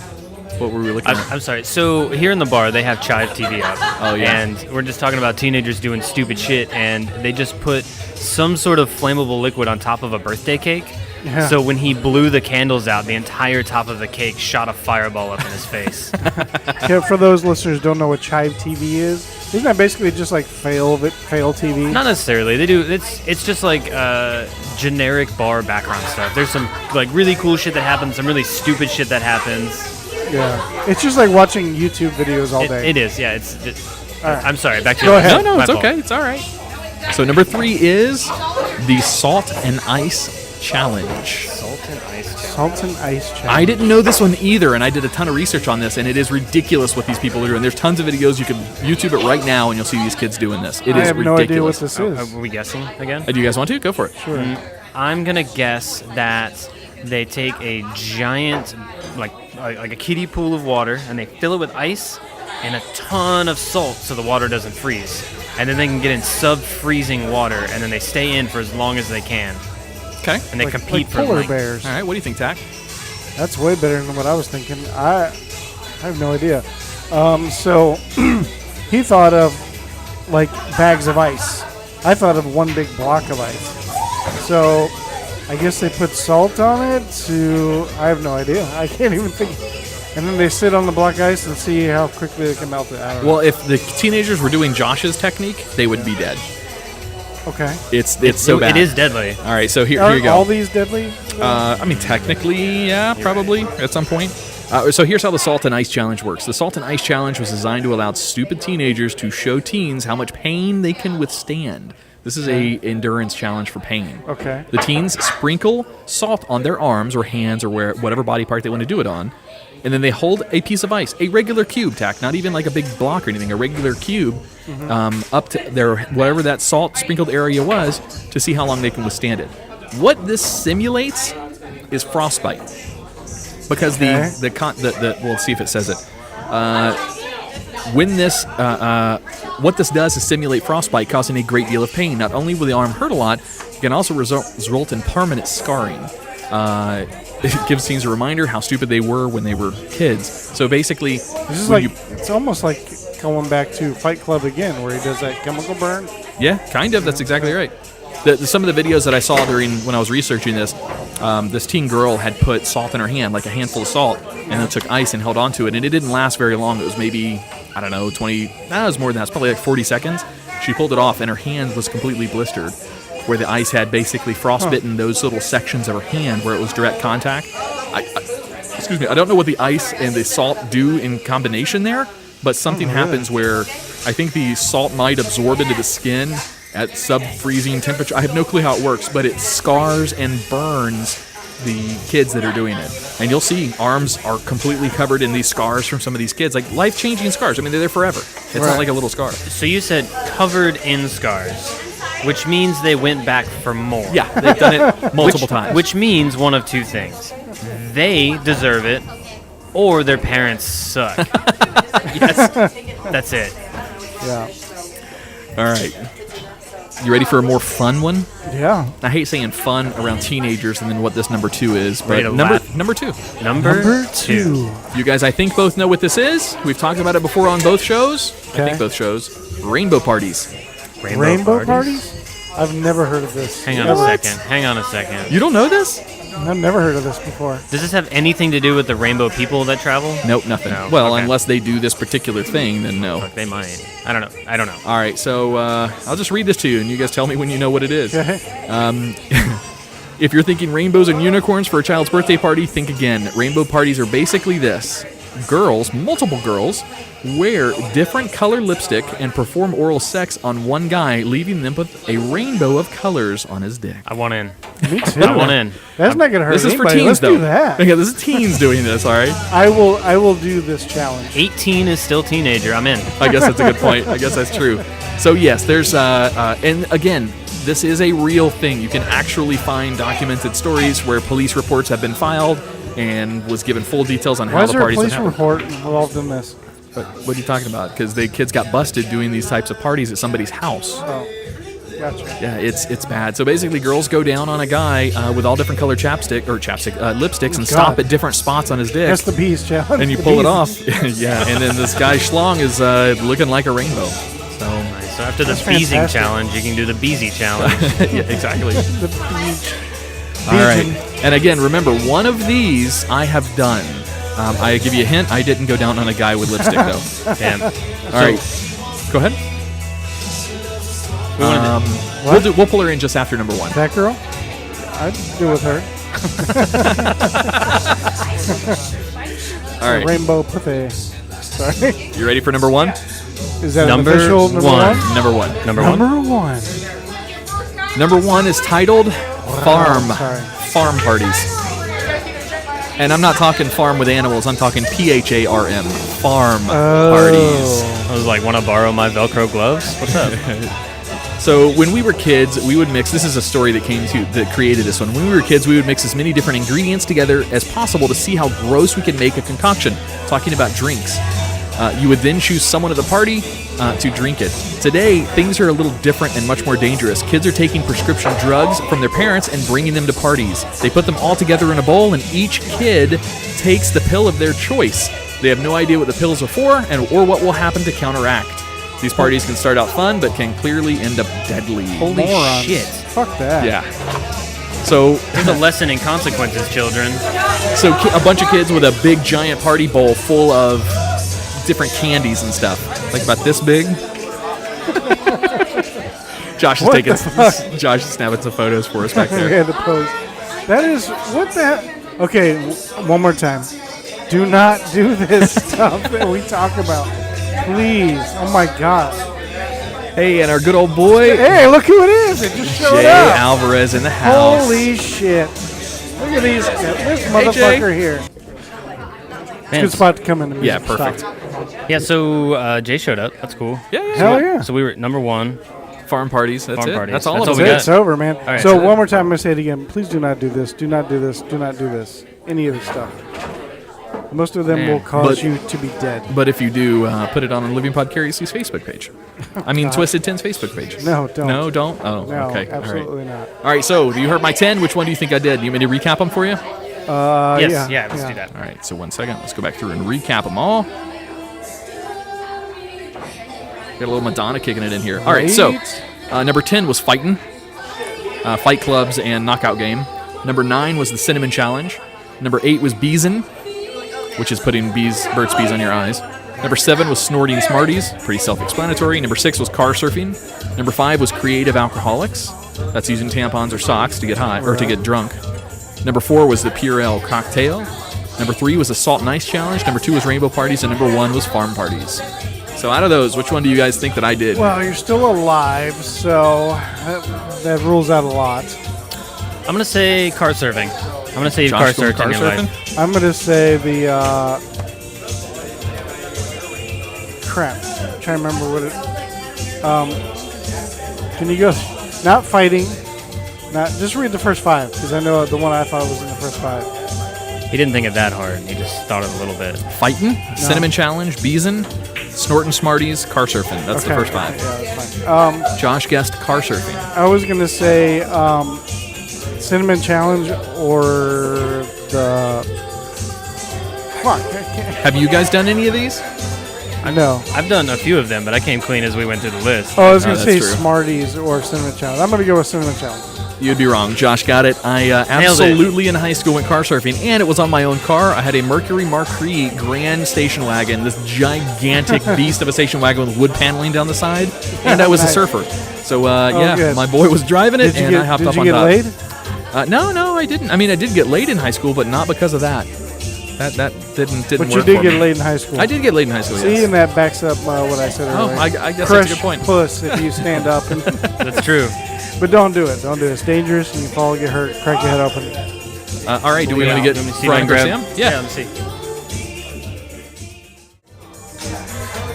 What were we looking at? I'm sorry. So here in the bar, they have Chive TV up. Oh, yeah. And we're just talking about teenagers doing stupid shit, and they just put some sort of flammable liquid on top of a birthday cake. Yeah. So when he blew the candles out, the entire top of the cake shot a fireball up in his face. Yeah, for those listeners who don't know what Chive TV is, isn't that basically just like fail TV? Not necessarily. They do. It's just like generic bar background stuff. There's some like really cool shit that happens, some really stupid shit that happens. Yeah, it's just like watching YouTube videos all day. It is. Yeah. All right. I'm sorry. Back to Go you. ahead. No, My it's fault. okay. It's all right. So number 3 is the Salt and Ice Challenge. Salt and ice. Salt and Ice Challenge. I didn't know this one either, and I did a ton of research on this, and it is ridiculous what these people are doing. There's tons of videos. You can YouTube it right now, and you'll see these kids doing this. It I is have ridiculous. no idea what this is. Are we guessing again? Do you guys want to? Go for it. Sure. I'm gonna guess that they take a giant, like a kiddie pool of water, and they fill it with ice and a ton of salt so the water doesn't freeze. And then they can get in sub-freezing water, and then they stay in for as long as they can. Okay. And they Like compete for polar length. bears. All right. What do you think, Tach? That's way better than what I was thinking. I have no idea. So he thought of like bags of ice. I thought of one big block of ice. So I guess they put salt on it to... I have no idea. I can't even think. And then they sit on the block ice and see how quickly they can melt it. I don't Well, if the teenagers were doing Josh's technique, they would be dead. know. Okay. It's so bad. It is deadly. All right. So here Are you go. all these deadly? I mean, technically, yeah, probably at some point. So here's how the Salt and Ice Challenge works. The Salt and Ice Challenge was designed to allow stupid teenagers to show teens how much pain they can withstand This is a endurance challenge for pain. Okay. The teens sprinkle salt on their arms or hands or whatever body part they want to do it on, and then they hold a piece of ice, a regular cube, Tach, not even like a big block or anything, a regular cube, up to their whatever that salt sprinkled area was, to see how long they can withstand it. What this simulates is frostbite, because we'll see if it says it. When this, what this does is simulate frostbite, causing a great deal of pain. Not only will the arm hurt a lot, it can also result in permanent scarring. It gives teens a reminder how stupid they were when they were kids. So basically, this is like it's almost like going back to Fight Club again, where he does that chemical burn. Yeah, kind of. That's exactly right. Some of the videos that I saw when I was researching this, this teen girl had put salt in her hand, like a handful of salt, and then took ice and held onto it, and it didn't last very long. It was maybe, I don't know, 20, it was more than that. It's probably like 40 seconds. She pulled it off, and her hand was completely blistered, where the ice had basically frostbitten those little sections of her hand where it was direct contact. Excuse me, I don't know what the ice and the salt do in combination there, but something happens where I think the salt might absorb into the skin at sub-freezing temperature. I have no clue how it works, but it scars and burns the kids that are doing it. And you'll see arms are completely covered in these scars from some of these kids, like life-changing scars. I mean, they're there forever. It's not like a little scar. So you said covered in scars, which means they went back for more. Yeah, they've done it multiple times. Which means one of two things. They deserve it, or their parents suck. Yes, that's it. Yeah. All right. You ready for a more fun one? Yeah. I hate saying fun around teenagers and then what this number 2 is, but Ready to laugh. number 2. Number two. You guys, I think, both know what this is. We've talked about it before on both shows. Okay. I think both shows. Rainbow parties. Rainbow parties? I've never heard of this. Hang on a second. You don't know this? I've never heard of this before. Does this have anything to do with the rainbow people that travel? Nope, nothing. No, Well, okay. unless they do this particular thing, then no. Look, they might. I don't know. All right, so I'll just read this to you, and you guys tell me when you know what it is. Okay. If you're thinking rainbows and unicorns for a child's birthday party, think again. Rainbow parties are basically this. Girls, multiple girls, wear different color lipstick and perform oral sex on one guy, leaving them with a rainbow of colors on his dick. I want in. Me too. I want in. That's not gonna hurt This is for anybody. teens, Let's though. do that. Okay, this is teens doing this, all right? I will do this challenge. 18 is still teenager. I'm in. I guess that's a good point. I guess that's true. So, yes, there's, and again, this is a real thing. You can actually find documented stories where police reports have been filed and was given full details on Why how is the there a parties police happened. report involved in this? But what are you talking about? Because the kids got busted doing these types of parties at somebody's house. Oh, gotcha. Yeah, it's bad. So basically, girls go down on a guy with all different colored lipsticks and stop at different spots on his dick. That's the bees challenge. And you pull it off. Yeah, and then this guy schlong is looking like a rainbow. So Nice. So after the That's Beezing fantastic. challenge, you can do the Beezy challenge. yeah, exactly. The beach. All right. And again, remember, one of these I have done. I give you a hint. I didn't go down on a guy with lipstick, though. Damn. All right. Go ahead. We'll pull her in just after number 1. That girl? I'd do with her. All right. Rainbow pussy. Sorry. You ready for number 1? Is that Number an official number one. one? Number 1. Number one. Number one. Number 1 is titled Farm Parties. And I'm not talking farm with animals. I'm talking PHARM. Farm parties. I was like, want to borrow my Velcro gloves? What's up? So when we were kids, we would mix. This is a story that created this one. When we were kids, we would mix as many different ingredients together as possible to see how gross we could make a concoction. Talking about drinks. You would then choose someone at the party to drink it. Today, things are a little different and much more dangerous. Kids are taking prescription drugs from their parents and bringing them to parties. They put them all together in a bowl, and each kid takes the pill of their choice. They have no idea what the pills are for or what will happen to counteract. These parties can start out fun, but can clearly end up deadly. Holy Morons. shit. Fuck that. Yeah. So There's a lesson in consequences, children. So a bunch of kids with a big giant party bowl full of different candies and stuff, like about this big. Josh is Josh is snapping some photos for us back We there. had to pose. That is what the heck? Okay, one more time. Do not do this stuff that we talk about, please. Oh my god. Hey, and our good old boy, Hey, look who it is. It just showed Jay up. Alvarez in the house. Holy shit. Look at these. This Jay. motherfucker here. It's a good spot to come in. Yeah, perfect. Yeah, so Jay showed up. That's cool. Yeah. Hell yeah. So we were number 1. Farm parties. That's Farm it. parties. That's all That's of all we it. got. It's over, man. right. So one more time, I'm going to say it again. Please do not do this. Do not do this. Do not do this. Any of this stuff. Most of them Man. will cause But- you to be dead. But if you do, put it on Living Pod Carrious's Facebook page. I mean, Twisted 10's Facebook page. No, don't. No, don't? Oh, No, okay. absolutely not. All right, so you heard my 10. Which one do you think I did? You want me to recap them for you? Yes, yeah, let's do that. All right, so 1 second. Let's go back through and recap them all. Got a little Madonna kicking it in here. All right, so number 10 was Fightin', Fight Clubs and Knockout Game. Number 9 was the Cinnamon Challenge. Number 8 was Beesin', which is putting Burt's Bees on your eyes. Number 7 was Snorting Smarties, pretty self-explanatory. Number 6 was Car Surfing. Number 5 was Creative Alcoholics. That's using tampons or socks to get high or to get drunk. Number 4 was the Purell Cocktail. Number 3 was the Salt and Ice Challenge. Number 2 was Rainbow Parties, and number 1 was Farm Parties. So out of those, which one do you guys think that I did? Well, you're still alive, so that rules out a lot. I'm going to say car surfing. I'm going to say Josh car going search in your surfing? life. I'm going to say the crap. I'm trying to remember what it. Can you go? Not fighting. Not just read the first 5 because I know the one I thought was in the first 5. He didn't think it that hard. He just thought it a little bit. Fightin', Cinnamon Challenge, Beesin', Snorting Smarties, Car Surfing. That's the first 5. Yeah, that's fine. Josh guessed Car Surfing. I was going to say Cinnamon Challenge or the. Fuck. I can't. Have you guys done any of these? No. I've done a few of them, but I came clean as we went through the list. Oh, I was going to that's say true. Smarties or Cinnamon Challenge. I'm going to go with Cinnamon Challenge. You'd be wrong. Josh got it. I Nailed it. absolutely in high school went car surfing, and it was on my own car. I had a Mercury Mark III Grand station wagon, this gigantic beast of a station wagon with wood paneling down the side, and I was a Nice. surfer. So, yeah, good. my boy was driving it, and I hopped up on top. Did you get laid? No, I didn't. I mean, I did get laid in high school, but not because of that. That didn't But work you did for get me. laid in high school. I did get laid in high school, See, yes. and that backs up what I said Oh, earlier. I guess Crush that's a good point. puss if you stand up. That's true. But don't do it. Don't do it. It's dangerous, and you fall, get hurt, crack your head open. All right, do we want to get Let me see Brian my grab. Garcia? Yeah, let me see.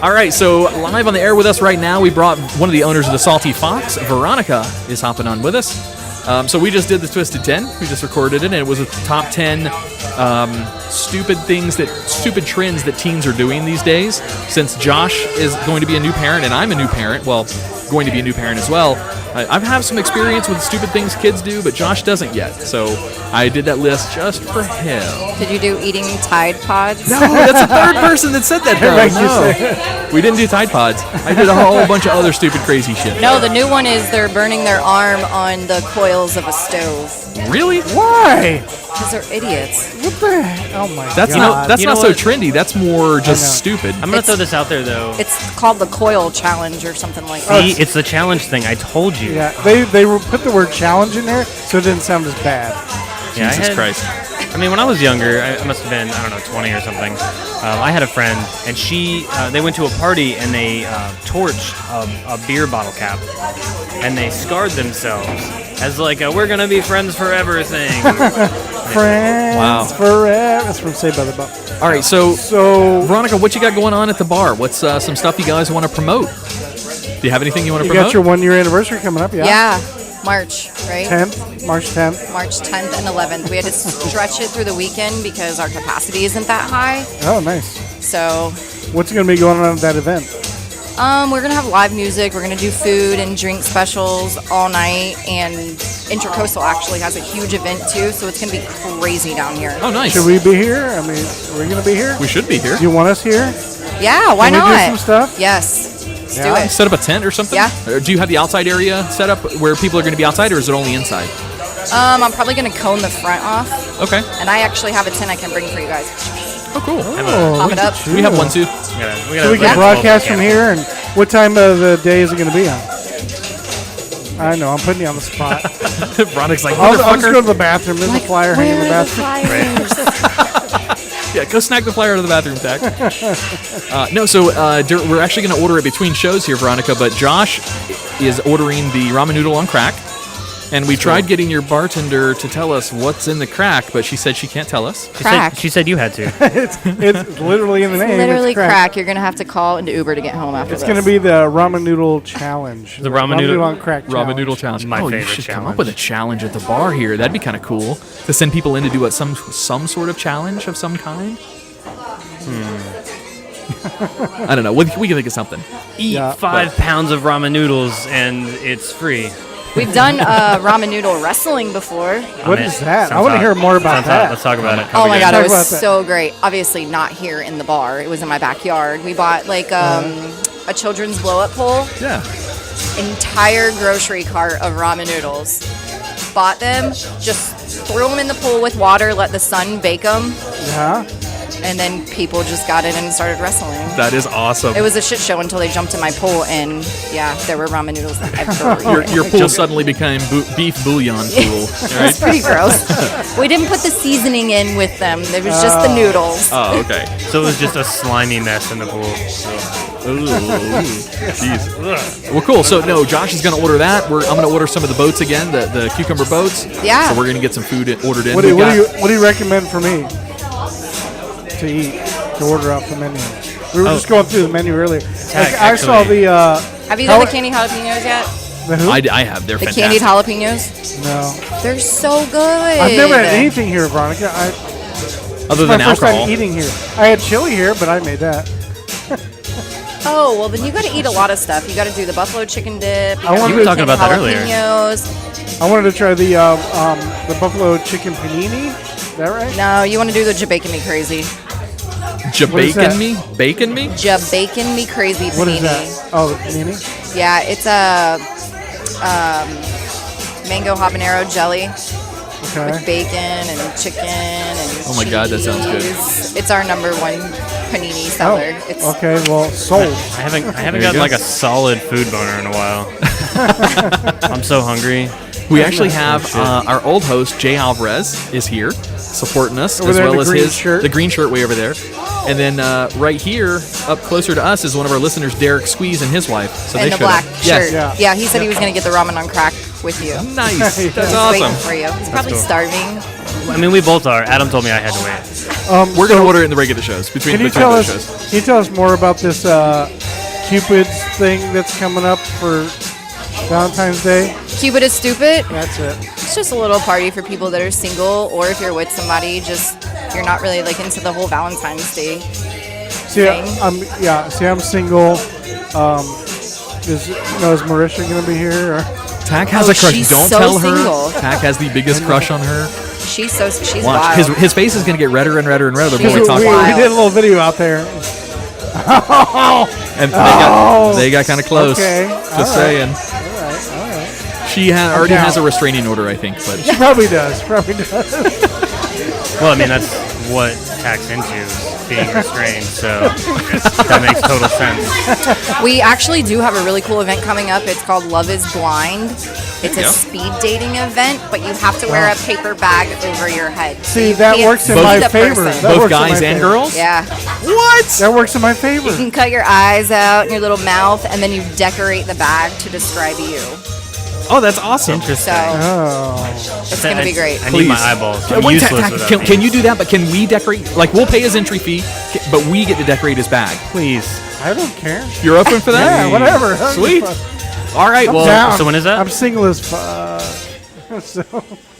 All right, so live on the air with us right now, we brought one of the owners of the Salty Fox. Veronica is hopping on with us. So we just did the Twisted 10. We just recorded it, and it was a top 10 stupid trends that teens are doing these days. Since Josh is going to be a new parent, and I'm a new parent, well, going to be a new parent as well, I've had some experience with stupid things kids do, but Josh doesn't yet. So I did that list just for him. Did you do eating Tide Pods? No, that's the third person that said that, though. Like you No. said. We didn't do Tide Pods. I did a whole bunch of other stupid, crazy shit. No, the new one is they're burning their arm on the coils of a stove Really? Why? because they're idiots. What the hell? Oh, my That's God. not You know so what? trendy. That's more just know. stupid. I'm going to throw this out there, though. It's called the Coil Challenge or something like See, that. it's the challenge thing. I told you. Yeah, they put the word challenge in there, so it didn't sound as bad. Yeah, I Jesus had- Christ. I mean, when I was younger, I must have been, 20 or something. I had a friend, and they went to a party, and they torched a beer bottle cap, and they scarred themselves as like a "we're gonna be friends forever" thing. Friends Wow. forever. That's from Saved by the Bell. All right, so So Veronica, what you got going on at the bar? What's some stuff you guys want to promote? Do you have anything you want to you promote? got your 1-year anniversary coming up, yeah? Yeah, March, right? 10th, March 10th. March 10th and 11th. We had to stretch it through the weekend because our capacity isn't that high. Oh, nice. So, What's going to be going on at that event? we're gonna have live music. We're gonna do food and drink specials all night, and Intracoastal actually has a huge event too, so it's gonna be crazy down here. Oh, nice. Should we be here? I mean, are we going to be here? We should be here. Do you want us here? Yeah, why Can we not? do some stuff? Yes, let's Yeah? do it. Set up a tent or something? Yeah. Or do you have the outside area set up where people are going to be outside, or is it only inside? I'm probably gonna cone the front off, Okay. and I actually have a tent I can bring for you guys. Oh, cool. Oh, Pop look it at up. you. We have one too. We gotta So we can Yeah. broadcast from here, and what time of the day is it going to be on? I know, I'm putting you on the spot. Veronica's like, I'll just go motherfucker. to the bathroom. There's a flyer hanging in the bathroom. Yeah, go snag the flyer out of the bathroom, Tach. We're actually going to order it between shows here, Veronica, but Josh is ordering the ramen noodle on crack. And we tried getting your bartender to tell us what's in the crack, but she said she can't tell us. Crack. She said you had to. It's literally in the name. Literally it's crack. crack. You're going to have to call into Uber to get home after It's this. going to be the ramen noodle challenge. The ramen noodle on crack challenge. Ramen noodle challenge. My you favorite should come challenge. up with a challenge at the bar here. That'd be kind of cool to send people in to do some sort of challenge of some kind. I don't know. We can think of something. Eat Yeah. 5 pounds of ramen noodles and it's free. We've done ramen noodle wrestling before. What I'm in. is that? I Sounds want to hot. hear more about Sounds hot. that. Let's talk about it. Oh my god, Talk it was about that. so great. Obviously not here in the bar. It was in my backyard. We bought like a children's blow-up pole. Yeah. Entire grocery cart of ramen noodles. Bought them, just threw them in the pool with water, let the sun bake them, Yeah. and then people just got in and started wrestling. That is awesome. It was a shit show until they jumped in my pool, and yeah, there were ramen noodles everywhere. Your pool suddenly became beef bouillon pool. It's pretty gross. We didn't put the seasoning in with them. It was just the noodles. Oh, okay. So it was just a slimy mess in the pool. Jeez. Well, cool. So, no, Josh is going to order that. I'm going to order some of the boats again, the cucumber boats. Yeah. So we're going to get some food ordered in. What do you recommend for me to eat, to order off the menu? We were just going through the menu earlier. I saw the... Have you done the candied jalapenos yet? the who? I have. They're The fantastic. candied jalapenos? No. They're so good. I've never had anything here, Veronica. Other It's my than first alcohol. time eating here. I had chili here, but I made that. Oh, well, then you got to eat a lot of stuff. You got to do the buffalo chicken dip. You were talking about that earlier. Jalapenos. I wanted to try the buffalo chicken panini. Is that right? No, you want to do the Jabacon Me Crazy. What is that? Bacon me? Bacon me? Jabacon Me Crazy panini. What is that? Oh, the panini? Yeah, it's a mango habanero jelly Okay. with bacon and chicken and Oh my God, that sounds good. cheese. It's our #1 panini seller. It's Okay, well, sold. I haven't There you gotten go. like a solid food boner in a while. I'm so hungry. We actually have our old host, Jay Alvarez, is here supporting us, Over as there in well the as green shirt. the green shirt way over there. And then right here, up closer to us, is one of our listeners, Derek Squeeze, and his wife. So and they the showed black up. shirt. Yes. Yeah, he said he was going to get the ramen on crack with you. Nice. That's He's awesome. waiting for you. He's probably cool. starving. I mean, we both are. Adam told me I had to wait. We're going to order it in the regular shows, between Can you between tell those us? shows. Can you tell us more about this Cupid's thing that's coming up for Valentine's Day? Cupid is stupid. That's it. It's just a little party for people that are single, or if you're with somebody, just you're not really like into the whole Valentine's Day. See, thing. I'm single. Is Marisha gonna be here? Or? Tack has Oh, a crush. she's Don't so tell her. single. Tack has the biggest crush on her. She's Watch. wild. His face is going to get redder and redder and redder the more we She's talk we, about we it. did a little video out there. And they got kind of close. Okay. Just All right. saying. All right. She already down. has a restraining order, I think. But She probably does. Probably does. Well, I mean, that's what tax into is being restrained, so that makes total sense. We actually do have a really cool event coming up. It's called Love is Blind. It's a Yeah. speed dating event, but you have to wear a paper bag over your head. So See, you that can't works in see my the favor. person. That both works in guys my and favor. girls? Yeah. What? That works in my favor. You can cut your eyes out and your little mouth, and then you decorate the bag to describe you. Oh, that's awesome. Interesting. So Oh. it's going to be great. I need my eyeballs. I'm Wait, useless Tack, without can these. you do that? But can we decorate? Like, we'll pay his entry fee, but we get to decorate his bag. Please. I don't care. You're open for that? Yeah, whatever. Sweet. All right. I'm Well, down. so when is that? I'm single as fuck. So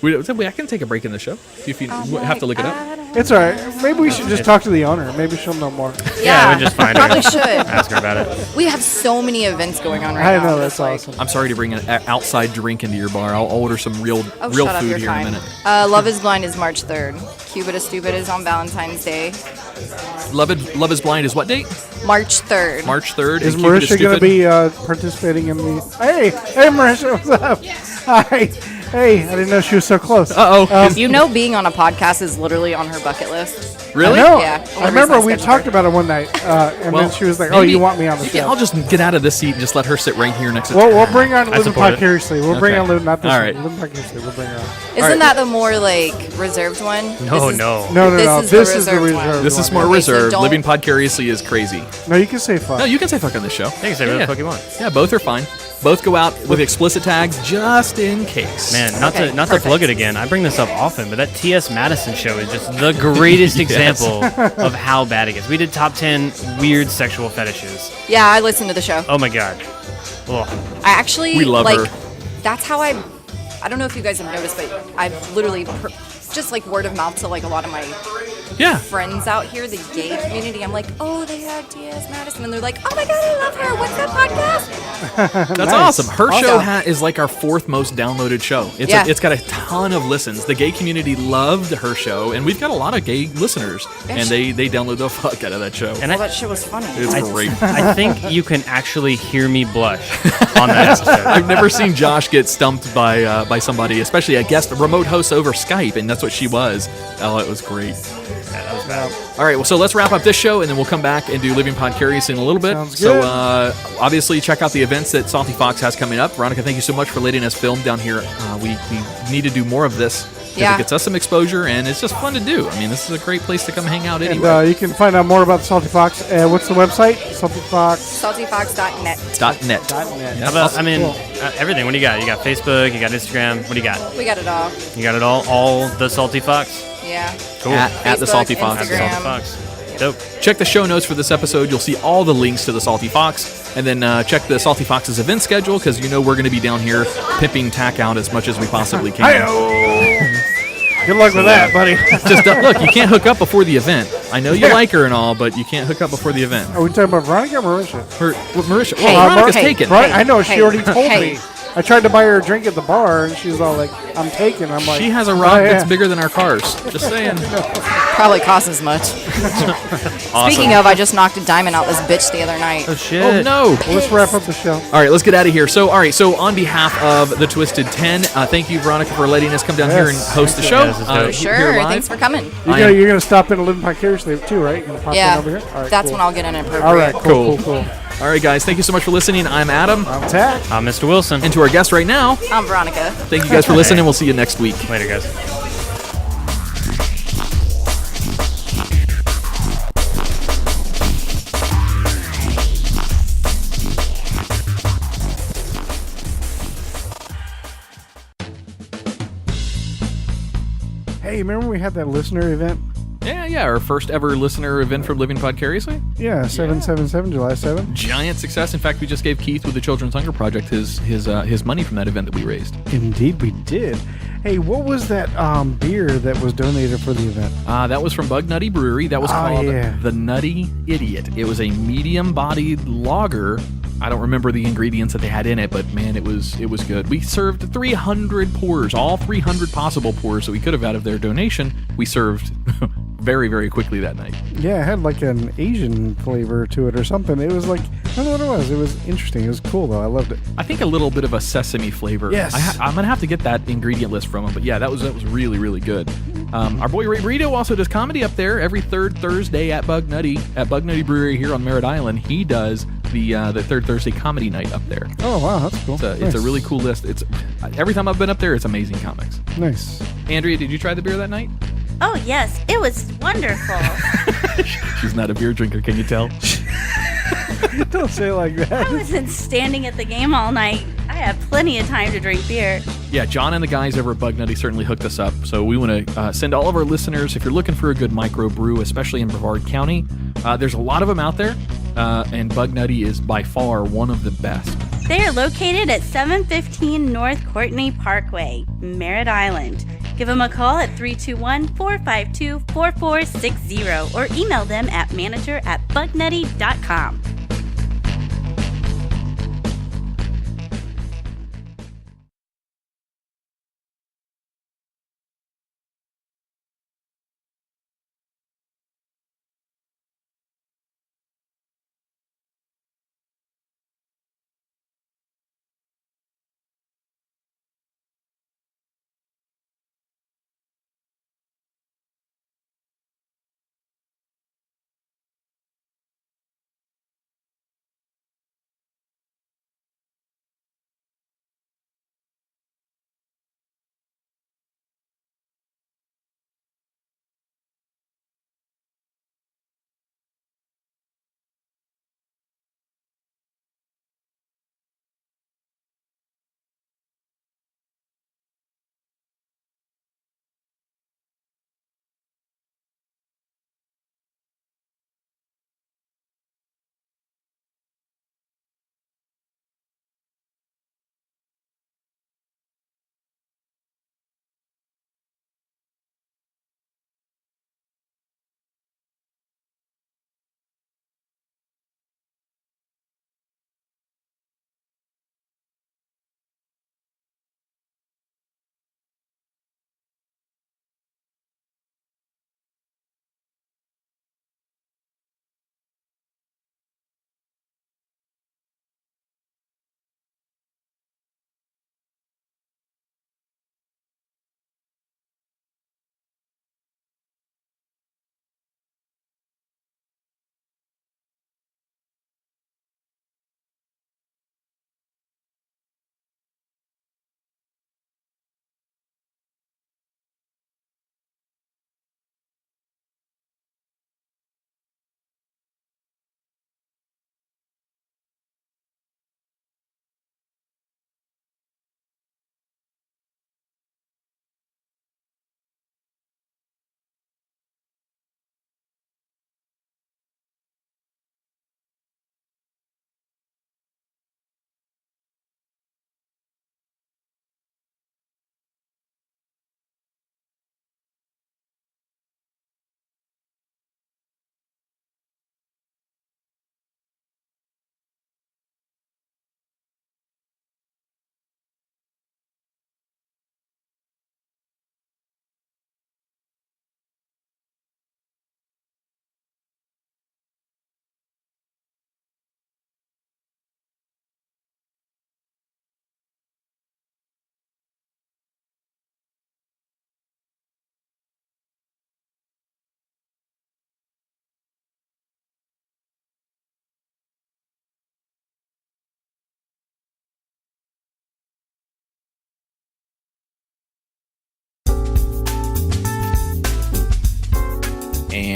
I can take a break in the show if you have to look it up. it's all right. Maybe we should just talk to the owner. Maybe she'll know more. Yeah, we just find her. Probably should. Ask her about it. We have so many events going on right I now. know, It's that's like- awesome. I'm sorry to bring an outside drink into your bar. I'll order some real Oh, real shut up, food you're here fine. in a minute. Love is Blind is March 3rd. Cupid is Stupid is on Valentine's Day. Love is Blind is what date? March 3rd. March 3rd. Is and Cupid Marisha going to Stupid. be participating in the... Hey, Marisha, what's up? Hi. Hey, I didn't know she was so close. Uh-oh. You know, being on a podcast is literally on her bucket list. Really? I know. Yeah, I remember only we reason I talked about it one night, and Well, then she was like, "Oh, maybe- you want me on the Yeah, show?" I'll just get out of this seat and just let her sit right here next to We'll bring her on Living support it. Vicariously. We'll bring Okay. on Living, not this All one. right. Living Vicariously. We'll bring her on. Isn't that the more like reserved one? No, This is- no. No. This is the the reserved one. reserved This is one. more Okay, so reserved. don't- Living Podcariously is crazy. No, you can say fuck. No, you can say fuck on this show. You can say whatever the fuck you want. Yeah, both are fine. Both go out with explicit tags just in case. Man, not Okay, to perfect. plug it again. I bring this up often, but that T.S. Madison show is just the greatest Yes. example of how bad it gets. We did top 10 weird sexual fetishes. Yeah, I listened to the show. Oh my god. Ugh. I actually We love like. her. That's how I don't know if you guys have noticed, but I've literally just like word of mouth to like a lot of my Yeah. friends out here, the gay community. I'm like, oh, they had T.S. Madison, and they're like, oh my god, I love her. What's that podcast? That's Nice. awesome. Her show Awesome. is like our fourth most downloaded show. It's Yeah. it's got a ton of listens. The gay community loved her show, and we've got a lot of gay listeners, and they download the fuck out of that show. And Well, that shit was funny. It's great. I think you can actually hear me blush on that episode. I've never seen Josh get stumped by somebody, especially a guest, a remote host over Skype, and that's what she was. Oh, it was great. That was bad. All right, well, so let's wrap up this show, and then we'll come back and do Living Podcarious in a little bit. Sounds So, good. obviously, check out the events that Salty Fox has coming up. Veronica, thank you so much for letting us film down here. We need to do more of this because Yeah. it gets us some exposure, and it's just fun to do. I mean, this is a great place to come hang out And anyway. you can find out more about the Salty Fox. What's the website? Salty Fox. SaltyFox.net. .net. How about, I mean, Cool. everything. What do you got? You got Facebook, you got Instagram. What do you got? We got it all. You got it all the Salty Fox? Yeah. Cool. At the Facebook, Salty Fox. At the Salty Instagram. Fox. Dope. Check the show notes for this episode. You'll see all the links to the Salty Fox. And then check the Salty Fox's event schedule because you know we're going to be down here pimping tack out as much as we possibly can. Good luck with that, buddy. Just look, you can't hook up before the event. I know you like her and all, but you can't hook up before the event. Are we talking about Veronica or Marisha? Marisha, Hey, well, Veronica's hey, taken. Right? I know. She Hey, already told hey. me. I tried to buy her a drink at the bar, and she was all like, "I'm taking." I'm like, She has a "Oh, rod yeah." that's bigger than our cars. Just saying. Probably costs as much. Speaking of, I just knocked a diamond out this bitch the other night. Oh, shit. Oh no! Well, let's wrap up the show. All right, let's get out of here. So, on behalf of the Twisted 10, thank you, Veronica, for letting us come down here and Yes. host the show. Yeah, this is dope. For sure. Here live. Thanks for coming. You're gonna stop in a Living Vicariously too, right? You're gonna pop in Yeah. over here. All right, That's cool. when I'll get inappropriate. All right, cool. All right, guys, thank you so much for listening. I'm Adam. I'm Tach. I'm Mr. Wilson. And to our guest right now, I'm Veronica. thank you guys for listening. We'll see you next week. Later, guys. Hey, remember we had that listener event? Yeah, our first ever listener event from Living Podcariously. Yeah, 777, July 7th. Giant success. In fact, we just gave Keith with the Children's Hunger Project his money from that event that we raised. Indeed, we did. Hey, what was that beer that was donated for the event? That was from Bug Nutty Brewery. That was called the Nutty Idiot. It was a medium-bodied lager. I don't remember the ingredients that they had in it, but man, it was good. We served 300 pours, all 300 possible pours that we could have out of their donation. We served very, very quickly that night. Yeah, it had like an Asian flavor to it or something. It was like, I don't know what it was. It was interesting. It was cool though. I loved it. I think a little bit of a sesame flavor. Yes. I'm gonna have to get that ingredient list from him. But yeah, that was really, really good. Our boy Ray Burrito also does comedy up there every third Thursday at Bug Nutty Brewery here on Merritt Island. He does the third Thursday comedy night up there. Oh, wow, that's cool. It's a really cool list. It's every time I've been up there, it's amazing comics. Nice. Andrea, did you try the beer that night? Oh, yes, it was wonderful. She's not a beer drinker, can you tell? Don't say it like that. I wasn't standing at the game all night. I had plenty of time to drink beer. Yeah, John and the guys over at Bug Nutty certainly hooked us up. So we want to send all of our listeners, if you're looking for a good microbrew, especially in Brevard County, there's a lot of them out there, and Bug Nutty is by far one of the best. They are located at 715 North Courtney Parkway, Merritt Island. Give them a call at 321-452-4460 or email them at manager@bugnutty.com.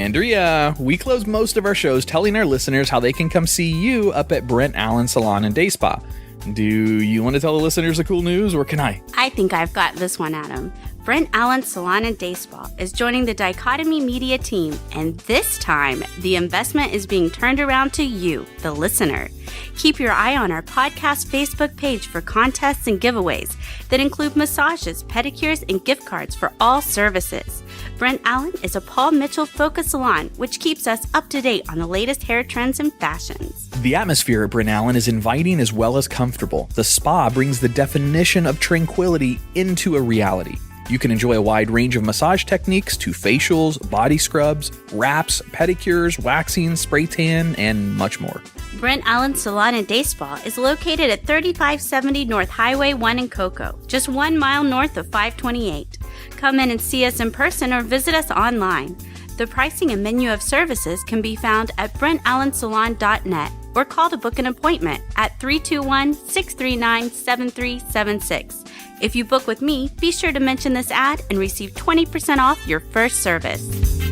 Andrea, we close most of our shows telling our listeners how they can come see you up at Brent Allen Salon and Day Spa. Do you want to tell the listeners the cool news, or can I? I think I've got this one, Adam. Brent Allen Salon and Day Spa is joining the Dichotomy Media team, and this time, the investment is being turned around to you, the listener. Keep your eye on our podcast Facebook page for contests and giveaways that include massages, pedicures, and gift cards for all services. Brent Allen is a Paul Mitchell-focused salon, which keeps us up to date on the latest hair trends and fashions. The atmosphere at Brent Allen is inviting as well as comfortable. The spa brings the definition of tranquility into a reality. You can enjoy a wide range of massage techniques to facials, body scrubs, wraps, pedicures, waxing, spray tan, and much more. Brent Allen Salon and Day Spa is located at 3570 North Highway 1 in Cocoa, just 1 mile north of 528. Come in and see us in person or visit us online. The pricing and menu of services can be found at BrentAllenSalon.net or call to book an appointment at 321-639-7376. If you book with me, be sure to mention this ad and receive 20% off your first service.